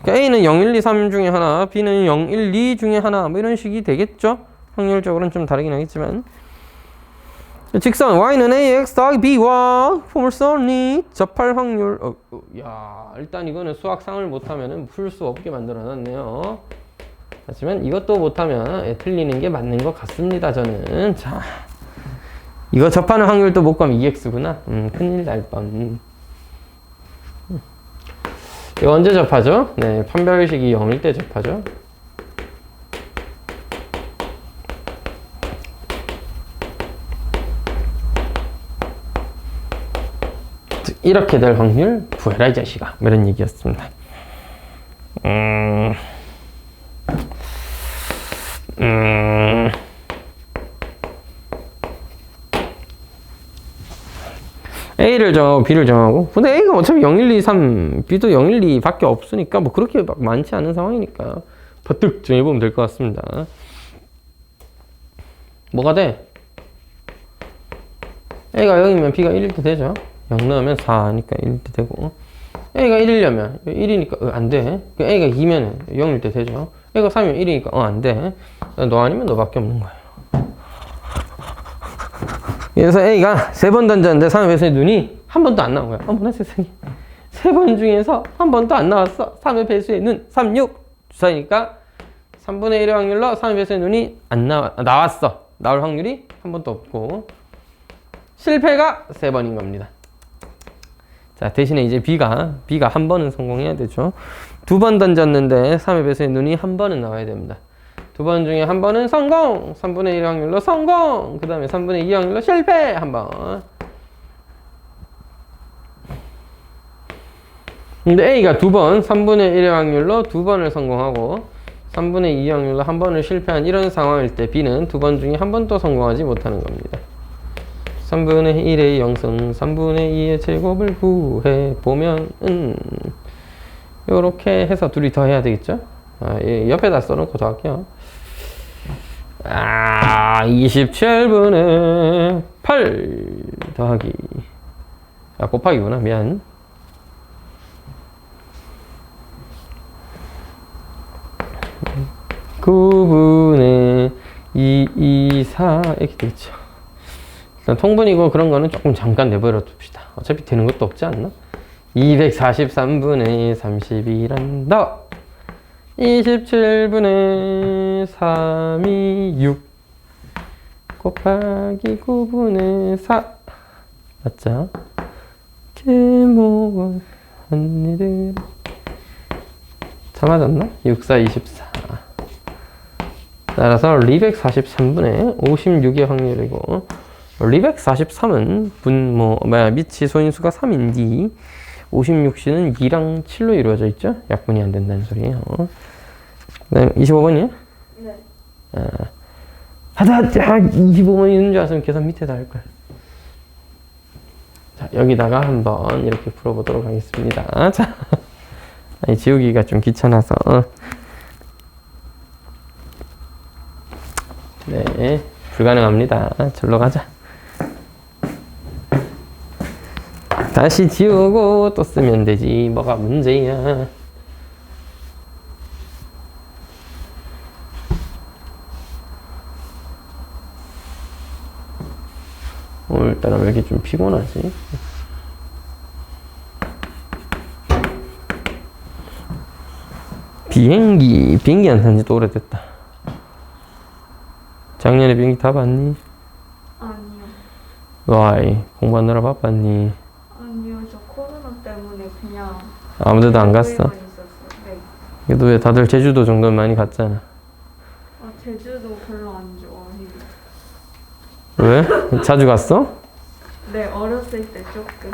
그러니까 A는 0, 1, 2, 3 중에 하나, B는 0, 1, 2 중에 하나, 뭐 이런 식이 되겠죠? 확률적으로는 좀 다르긴 하겠지만. 직선 Y는 AX 더하기 B와 폼을 썼니? 접할 확률. 야, 일단 이거는 수학상을 못하면 풀 수 없게 만들어놨네요. 하지만 이것도 못하면 틀리는 게 맞는 것 같습니다. 저는. 자, 이거 접하는 확률도 못 구하면 2x구나. 큰일 날 뻔. 이거 언제 접하죠? 네, 판별식이 0일 때 접하죠. 이렇게 될 확률 구해라 이 자식아. 이런 얘기였습니다. A를 정하고 B를 정하고 근데 A가 어차피 0, 1, 2, 3 B도 0, 1, 2 밖에 없으니까 뭐 그렇게 막 많지 않은 상황이니까 버뜩 정해보면 될 것 같습니다. 뭐가 돼? A가 0이면 B가 1일 때 되죠. 0 넣으면 4니까 1일 때 되고 A가 1이려면 1이니까 안 돼. A가 2면 0일 때 되죠. A가 3이면 1이니까 안 돼. 너 아니면 너밖에 없는 거예요. 그래서 A가 3번 던졌는데 3의 배수의 눈이 한 번도 안 나온 거야. 어머나 세상에. 3번 중에서 한 번도 안 나왔어. 3의 배수의 눈 3, 6 주사니까 3분의 1의 확률로 3의 배수의 눈이 안 나왔어. 나올 확률이 한 번도 없고 실패가 3번인 겁니다. 자, 대신에 이제 B가 한 번은 성공해야 되죠. 2번 던졌는데 3의 배수의 눈이 한 번은 나와야 됩니다. 2번 중에 한 번은 성공! 3분의 1 확률로 성공! 그 다음에 3분의 2 확률로 실패! 한 번. 근데 A가 2번, 3분의 1의 확률로 2번을 성공하고 3분의 2 확률로 한 번을 실패한 이런 상황일 때 B는 2번 중에 한 번도 성공하지 못하는 겁니다. 3분의 1의 영승, 3분의 2의 제곱을 구해보면 요렇게 해서 둘이 더 해야 되겠죠? 옆에다 써놓고 더 할게요. 27분의 8 더하기 곱하기구나. 미안. 9분의 2, 2, 4 이렇게 되겠죠. 일단 통분이고 그런 거는 조금 잠깐 내버려 둡시다. 어차피 되는 것도 없지 않나? 243분의 32란다. 27분의 3이 6 곱하기 9분의 4 맞죠? 개모건 언니들 다 맞았나? 6, 4, 24 따라서 243분의 56의 확률이고 243은 미치 소인수가 3인데 56C는 2랑 7로 이루어져 있죠? 약분이 안 된다는 소리예요. 그다음 25번이요? 네. 하다 25번 있는 줄 알았으면 계산 밑에다 할걸. 자, 여기다가 한번 이렇게 풀어보도록 하겠습니다. 자, 아니, 지우기가 좀 귀찮아서. 네, 불가능합니다. 절로 가자. 다시 지우고 또 쓰면 되지. 뭐가 문제야. 오늘따라 왜 이렇게 좀 피곤하지? 비행기 안 탄 지 또 오래됐다. 작년에 비행기 타봤니? 아니요. 와이, 공부하느라 바빴니? 아니요. 저 코로나 때문에 그냥 아무데도 안 갔어? 제주도에만 있었어요. 네. 그래도 왜 다들 제주도 정도는 많이 갔잖아. 제주도 별로 안 좋아해요. 왜? 자주 갔어? 네, 어렸을 때 조금.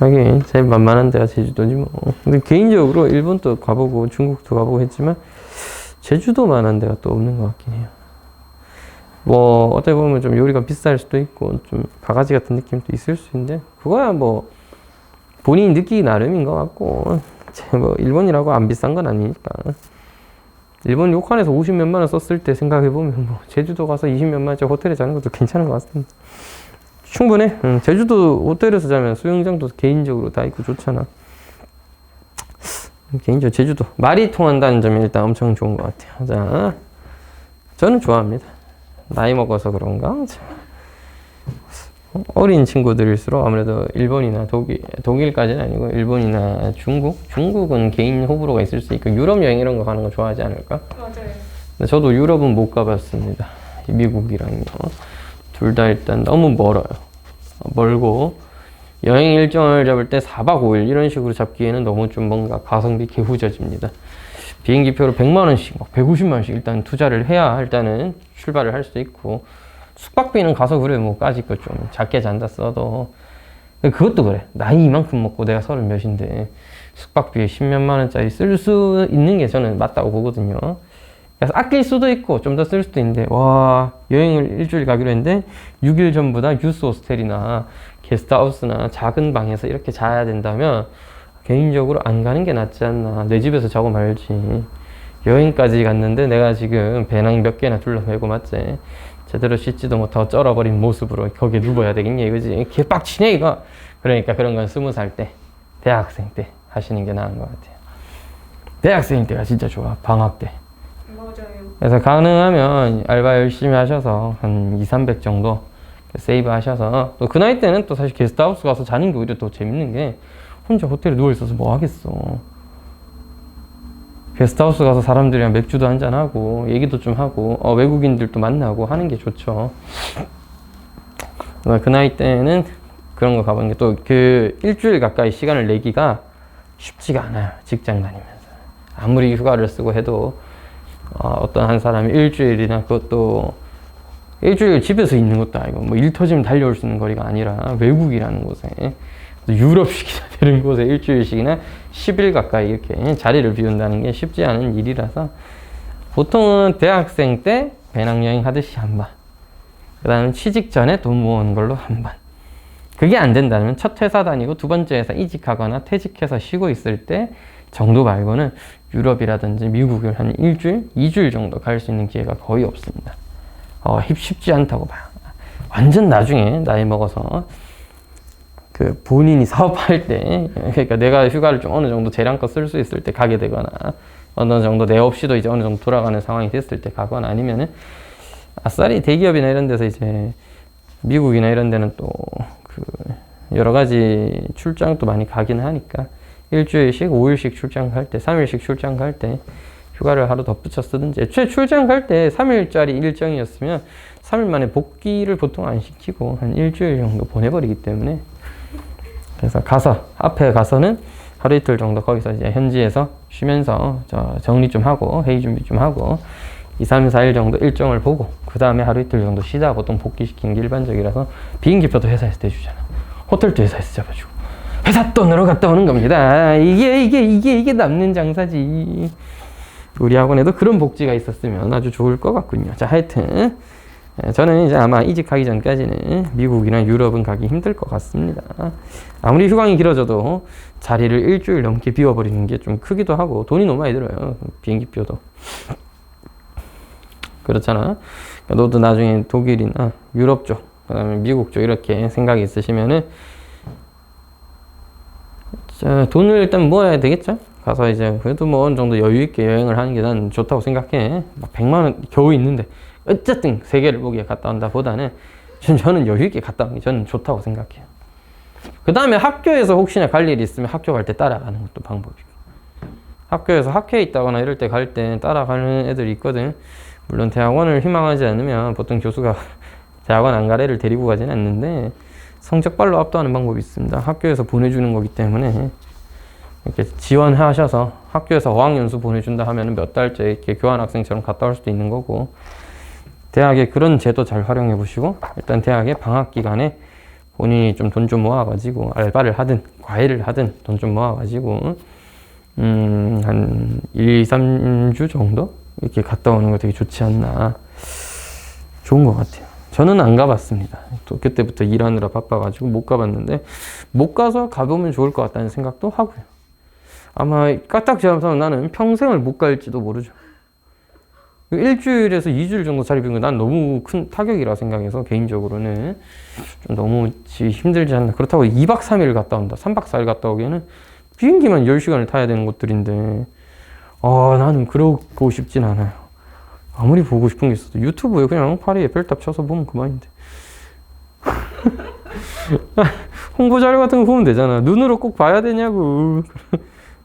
하긴 제일 만만한 데가 제주도지 뭐. 근데 개인적으로 일본도 가보고 중국도 가보고 했지만 제주도만한 데가 또 없는 것 같긴 해요. 뭐 어떻게 보면 좀 요리가 비쌀 수도 있고 좀 바가지 같은 느낌도 있을 수 있는데 그거야 뭐 본인이 느끼기 나름인 것 같고 뭐 일본이라고 안 비싼 건 아니니까. 일본 료칸에서 50몇만 원 썼을 때 생각해보면 뭐 제주도 가서 20몇만 원짜리 호텔에 자는 것도 괜찮은 것 같습니다. 충분해. 제주도 호텔에서 자면 수영장도 개인적으로 다 있고 좋잖아. 개인적으로 제주도 말이 통한다는 점이 일단 엄청 좋은 것 같아요. 자, 저는 좋아합니다. 나이 먹어서 그런가? 어린 친구들일수록 아무래도 일본이나 독일까지는 아니고 일본이나 중국은 개인 호불호가 있을 수 있고 유럽 여행 이런 거 가는 거 좋아하지 않을까? 맞아요. 근데 저도 유럽은 못 가봤습니다. 미국이랑요. 둘 다 일단 너무 멀어요. 멀고 여행 일정을 잡을 때 4박 5일 이런 식으로 잡기에는 너무 좀 뭔가 가성비 개후져집니다. 비행기표를 100만 원씩, 막 150만 원씩 일단 투자를 해야 일단은 출발을 할 수 있고 숙박비는 가서 그래 뭐 까짓 거 좀 작게 잔다 써도 그것도 그래. 나이 이만큼 먹고 내가 30 몇인데 숙박비에 10몇만 원짜리 쓸 수 있는 게 저는 맞다고 보거든요. 그래서 아낄 수도 있고 좀 더 쓸 수도 있는데 와 여행을 일주일 가기로 했는데 6일 전보다 유스 호스텔이나 게스트하우스나 작은 방에서 이렇게 자야 된다면 개인적으로 안 가는 게 낫지 않나. 내 집에서 자고 말지. 여행까지 갔는데 내가 지금 배낭 몇 개나 둘러매고 맞지? 제대로 씻지도 못하고 쩔어버린 모습으로 거기에 누워야 되겠냐 이거지. 개빡치네 이거. 그러니까 그런 건 20살 때 대학생 때 하시는 게 나은 것 같아요. 대학생 때가 진짜 좋아. 방학 때. 맞아요. 그래서 가능하면 알바 열심히 하셔서 한 200-300 정도 세이브 하셔서 또 그 나이 때는 또 사실 게스트하우스 가서 자는 게 오히려 더 재밌는 게 혼자 호텔에 누워있어서 뭐 하겠어. 게스트하우스 가서 사람들이랑 맥주도 한잔하고 얘기도 좀 하고 외국인들도 만나고 하는 게 좋죠. 그 나이 때는 그런 거 가보는 게 또 그 일주일 가까이 시간을 내기가 쉽지가 않아요. 직장 다니면서 아무리 휴가를 쓰고 해도 어떤 한 사람이 일주일이나 그것도 일주일 집에서 있는 것도 아니고 뭐 일 터지면 달려올 수 있는 거리가 아니라 외국이라는 곳에 유럽식이나 되는 곳에 일주일씩이나 10일 가까이 이렇게 자리를 비운다는 게 쉽지 않은 일이라서 보통은 대학생 때 배낭여행 하듯이 한 번, 그 다음에 취직 전에 돈 모으는 걸로 한 번. 그게 안 된다면 첫 회사 다니고 두 번째 회사 이직하거나 퇴직해서 쉬고 있을 때 정도 말고는 유럽이라든지 미국을 한 일주일, 2주일 정도 갈 수 있는 기회가 거의 없습니다. 쉽지 않다고 봐요. 완전 나중에 나이 먹어서 그 본인이 사업할 때, 그러니까 내가 휴가를 좀 어느 정도 재량껏 쓸 수 있을 때 가게 되거나, 어느 정도 내 없이도 이제 어느 정도 돌아가는 상황이 됐을 때 가거나, 아니면은 아싸리 대기업이나 이런 데서 이제 미국이나 이런 데는 또 그 여러 가지 출장도 많이 가긴 하니까 일주일씩 5일씩 출장 갈 때, 3일씩 출장 갈 때 휴가를 하루 덧붙여 쓰든지, 애초에 출장 갈 때 3일짜리 일정이었으면 3일 만에 복귀를 보통 안 시키고 한 일주일 정도 보내버리기 때문에, 그래서 가서 앞에 가서는 하루 이틀 정도 거기서 이제 현지에서 쉬면서 정리 좀 하고 회의 준비 좀 하고 2, 3, 4일 정도 일정을 보고 그 다음에 하루 이틀 정도 쉬다 보통 복귀시키는 게 일반적이라서, 비행기표도 회사에서 대주잖아. 호텔도 회사에서 잡아주고 회사 돈으로 갔다 오는 겁니다. 이게 남는 장사지. 우리 학원에도 그런 복지가 있었으면 아주 좋을 것 같군요. 자, 하여튼 저는 이제 아마 이직하기 전까지는 미국이나 유럽은 가기 힘들 것 같습니다. 아무리 휴강이 길어져도 자리를 일주일 넘게 비워버리는 게 좀 크기도 하고 돈이 너무 많이 들어요. 비행기표도. 그렇잖아. 그러니까 너도 나중에 독일이나 유럽 쪽, 그 다음에 미국 쪽 이렇게 생각이 있으시면은 자, 돈을 일단 모아야 되겠죠? 가서 이제 그래도 뭐 어느 정도 여유 있게 여행을 하는 게 난 좋다고 생각해. 막 100만 원 겨우 있는데 어쨌든 세계를 보기에 갔다 온다 보다는 저는 여유 있게 갔다 오는 게 저는 좋다고 생각해요. 그 다음에 학교에서 혹시나 갈 일이 있으면 학교 갈 때 따라가는 것도 방법이고, 학교에서 학회에 있다거나 이럴 때 갈 때 따라가는 애들이 있거든. 물론 대학원을 희망하지 않으면 보통 교수가 대학원 안 갈 애를 데리고 가지는 않는데 성적발로 압도하는 방법이 있습니다. 학교에서 보내주는 거기 때문에 이렇게 지원하셔서 학교에서 어학연수 보내준다 하면 몇 달째 이렇게 교환학생처럼 갔다 올 수도 있는 거고, 대학에 그런 제도 잘 활용해 보시고, 일단 대학의 방학 기간에 본인이 좀 돈 좀 모아가지고 알바를 하든 과외를 하든 돈 좀 모아가지고 한 1, 2, 3주 정도 이렇게 갔다 오는 거 되게 좋지 않나. 좋은 것 같아요. 저는 안 가봤습니다. 또 그때부터 일하느라 바빠가지고 못 가봤는데, 못 가서 가보면 좋을 것 같다는 생각도 하고요. 아마 까딱 잡아서 나는 평생을 못 갈지도 모르죠. 일주일에서 2주일 정도 자리 비운 거 난 너무 큰 타격이라 생각해서 개인적으로는 좀 너무 힘들지 않나. 그렇다고 2박 3일 갔다 온다, 3박 4일 갔다 오기에는 비행기만 10시간을 타야 되는 곳들인데 나는 그러고 싶진 않아요. 아무리 보고 싶은 게 있어도 유튜브에 그냥 파리 에펠탑 쳐서 보면 그만인데 홍보 자료 같은 거 보면 되잖아. 눈으로 꼭 봐야 되냐고.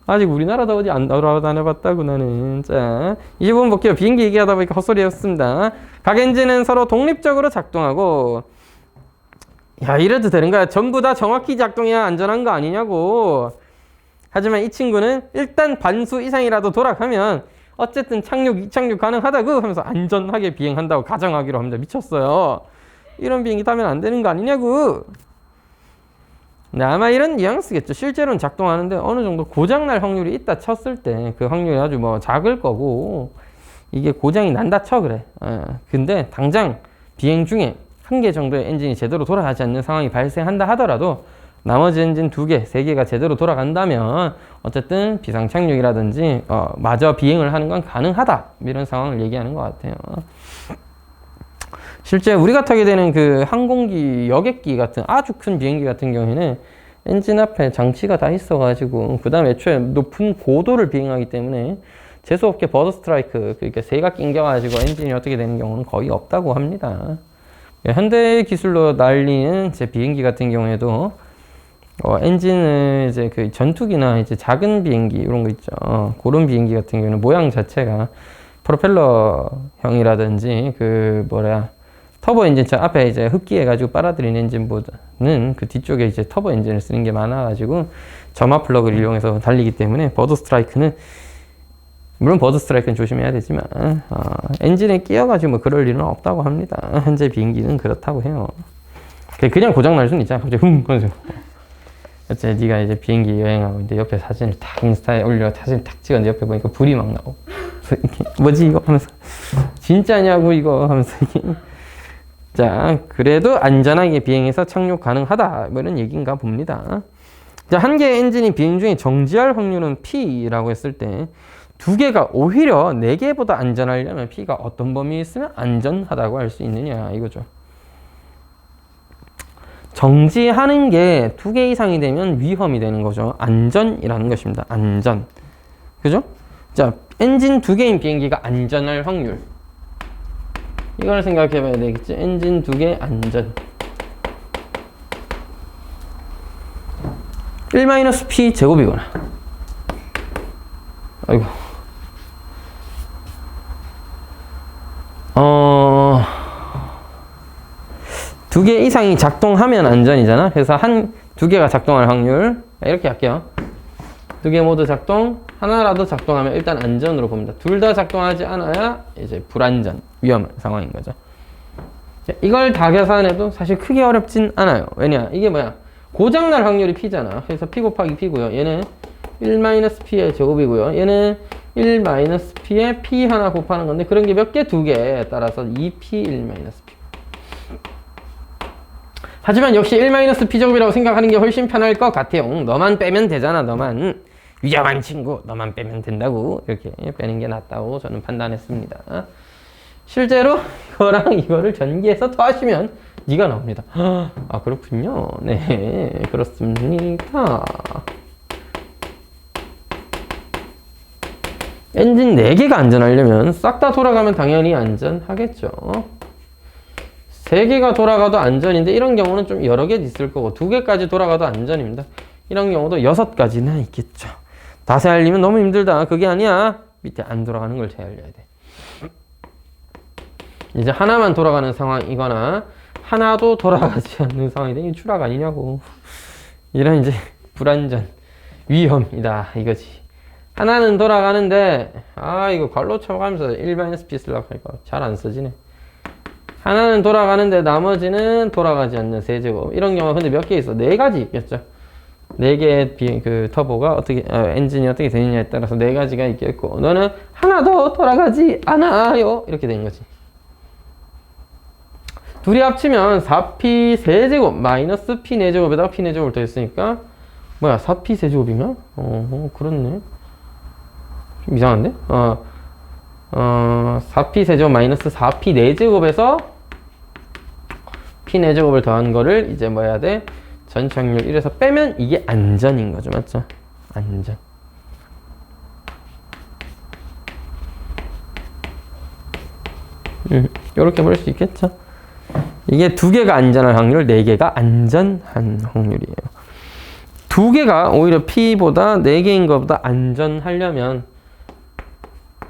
아직 우리나라도 어디 안 돌아다녀봤다고 나는. 자, 25분 볼게요. 비행기 얘기하다 보니까 헛소리였습니다. 각 엔진은 서로 독립적으로 작동하고, 야, 이래도 되는 거야. 전부 다 정확히 작동해야 안전한 거 아니냐고. 하지만 이 친구는 일단 반수 이상이라도 돌아가면 어쨌든 착륙, 이착륙 가능하다고 하면서 안전하게 비행한다고 가정하기로 합니다. 미쳤어요. 이런 비행기 타면 안 되는 거 아니냐고. 네, 아마 이런 뉘앙스겠죠. 실제로는 작동하는데 어느 정도 고장날 확률이 있다 쳤을 때 그 확률이 아주 뭐 작을 거고, 이게 고장이 난다 쳐 그래. 근데 당장 비행 중에 한 개 정도의 엔진이 제대로 돌아가지 않는 상황이 발생한다 하더라도 나머지 엔진 2개, 3개가 제대로 돌아간다면 어쨌든 비상 착륙이라든지 마저 비행을 하는 건 가능하다, 이런 상황을 얘기하는 것 같아요. 실제 우리가 타게 되는 그 항공기, 여객기 같은 아주 큰 비행기 같은 경우에는 엔진 앞에 장치가 다 있어가지고, 그 다음에 애초에 높은 고도를 비행하기 때문에 재수없게 버드 스트라이크, 그러니까 새가 낑겨가지고 엔진이 어떻게 되는 경우는 거의 없다고 합니다. 현대 기술로 날리는 제 비행기 같은 경우에도 엔진을 이제 그 전투기나 이제 작은 비행기 이런 거 있죠. 그런 비행기 같은 경우는 모양 자체가 프로펠러형이라든지 터보 엔진, 저 앞에 이제 흡기해가지고 빨아들이는 엔진보다는 그 뒤쪽에 이제 터보 엔진을 쓰는 게 많아가지고 점화 플러그를 이용해서 달리기 때문에 버드 스트라이크는, 물론 버드 스트라이크는 조심해야 되지만 엔진에 끼어가지고 뭐 그럴 일은 없다고 합니다. 현재 비행기는 그렇다고 해요. 그냥 고장 날 수는 있잖아. 갑자기 하면서. 어째 네가 이제 비행기 여행하고 이제 옆에 사진을 딱 인스타에 올려 사진 딱 찍었는데 옆에 보니까 불이 막 나오고 뭐지 이거 하면서 진짜냐고 이거 하면서 자, 그래도 안전하게 비행해서 착륙 가능하다, 뭐 이런 얘기인가 봅니다. 자, 한 개의 엔진이 비행 중에 정지할 확률은 P라고 했을 때 2개가 오히려 4개보다 안전하려면 P가 어떤 범위에 있으면 안전하다고 할 수 있느냐 이거죠. 정지하는 게 2개 이상이 되면 위험이 되는 거죠. 안전이라는 것입니다. 안전. 그죠? 자, 엔진 2개인 비행기가 안전할 확률. 이걸 생각해 봐야 되겠지. 엔진 2개 안전. 1-p 제곱이거나. 아이고. 2개 이상이 작동하면 안전이잖아. 그래서 2개가 작동할 확률. 이렇게 할게요. 2개 모두 작동, 하나라도 작동하면 일단 안전으로 봅니다. 둘 다 작동하지 않아야 이제 불안전, 위험한 상황인 거죠. 이걸 다 계산해도 사실 크게 어렵진 않아요. 왜냐? 이게 뭐야? 고장날 확률이 P잖아. 그래서 P 곱하기 P고요. 얘는 1-P의 제곱이고요. 얘는 1-P에 P 하나 곱하는 건데 그런 게 몇 개? 2개. 따라서 2P 1-P. 하지만 역시 1-P 제곱이라고 생각하는 게 훨씬 편할 것 같아요. 너만 빼면 되잖아. 너만. 위험한 친구. 너만 빼면 된다고. 이렇게 빼는 게 낫다고 저는 판단했습니다. 실제로 이거랑 이거를 전개해서 더하시면 네가 나옵니다. 아, 그렇군요. 네, 그렇습니다. 엔진 4개가 안전하려면 싹 다 돌아가면 당연히 안전하겠죠. 3개가 돌아가도 안전인데 이런 경우는 좀 여러 개 있을 거고 2개까지 돌아가도 안전입니다. 이런 경우도 6가지나 있겠죠. 다 세알리면 너무 힘들다. 그게 아니야. 밑에 안 돌아가는 걸 제알려야 돼. 이제 하나만 돌아가는 상황이거나 하나도 돌아가지 않는 상황이 되면 추락 아니냐고. 이런 이제 불안전, 위험이다 이거지. 하나는 돌아가는데 이거 괄로 쳐가면서 1-P 쓰려고 하니까 잘 안 써지네. 하나는 돌아가는데 나머지는 돌아가지 않는 세제곱. 이런 경우가 근데 몇 개 있어? 4가지 있겠죠. 4개의 그 터보가 어떻게 엔진이 어떻게 되느냐에 따라서 4가지가 있겠고 너는 하나도 돌아가지 않아요. 이렇게 된 거지. 둘이 합치면 4P 세제곱 마이너스 P 4제곱에다가 P 4제곱을 더했으니까 뭐야 4P 세제곱이면? 그렇네. 좀 이상한데? 4P 세제곱 마이너스 4P 4제곱에서 P 4제곱을 더한 거를 이제 뭐 해야 돼? 전체 확률 1에서 빼면 이게 안전인 거죠. 맞죠? 안전. 요렇게 볼 수 있겠죠? 이게 2개가 안전할 확률, 4개가 안전한 확률이에요. 2개가 오히려 P보다 4개인 것보다 안전하려면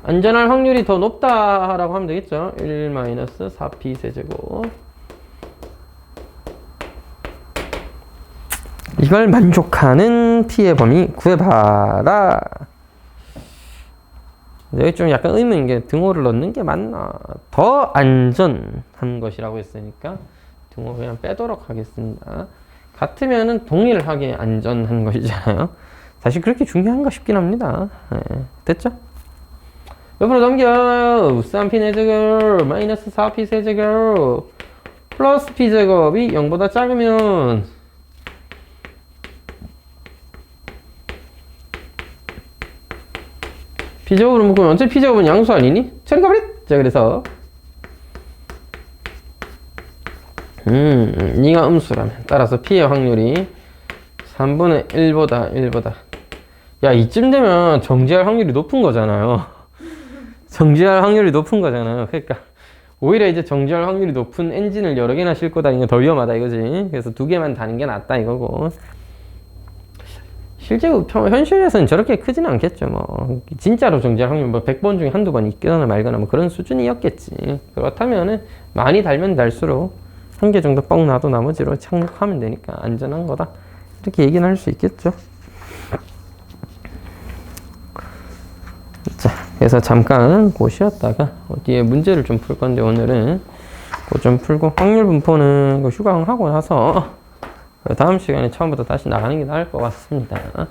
안전할 확률이 더 높다라고 하면 되겠죠. 1-4P 세제곱. 이걸 만족하는 P의 범위 구해봐라. 여기 좀 약간 의문인 게 등호를 넣는 게 맞나? 더 안전한 것이라고 했으니까 등호 그냥 빼도록 하겠습니다. 같으면은 동일하게 안전한 것이잖아요. 사실 그렇게 중요한가 싶긴 합니다. 네, 됐죠? 옆으로 넘겨. 3P 4제곱 마이너스 4P 세제곱 플러스 P 제곱이 0보다 작으면 P제곱으로 묶으면 어차피 P제곱은 양수 아니니? 처리 가버렸! 자, 그래서 네가 음수라면 따라서 P의 확률이 3분의 1보다 야, 이쯤 되면 정지할 확률이 높은 거잖아요. 정지할 확률이 높은 거잖아요. 그러니까 오히려 이제 정지할 확률이 높은 엔진을 여러 개나 싣고 다니는 게 더 위험하다 이거지. 그래서 2개만 다는 게 낫다 이거고. 실제 현실에서는 저렇게 크지는 않겠죠. 뭐 진짜로 정지할 확률 뭐 100번 중에 한두 번 있거나 말거나 뭐 그런 수준이었겠지. 그렇다면은 많이 달면 달수록 한 개 정도 뻥 놔도 나머지로 착륙하면 되니까 안전한 거다. 이렇게 얘기는 할 수 있겠죠. 자, 그래서 잠깐 쉬었다가 뒤에 문제를 좀 풀 건데 오늘은 그거 좀 풀고 확률 분포는 휴강하고 나서 다음 시간에 처음부터 다시 나가는 게 나을 것 같습니다.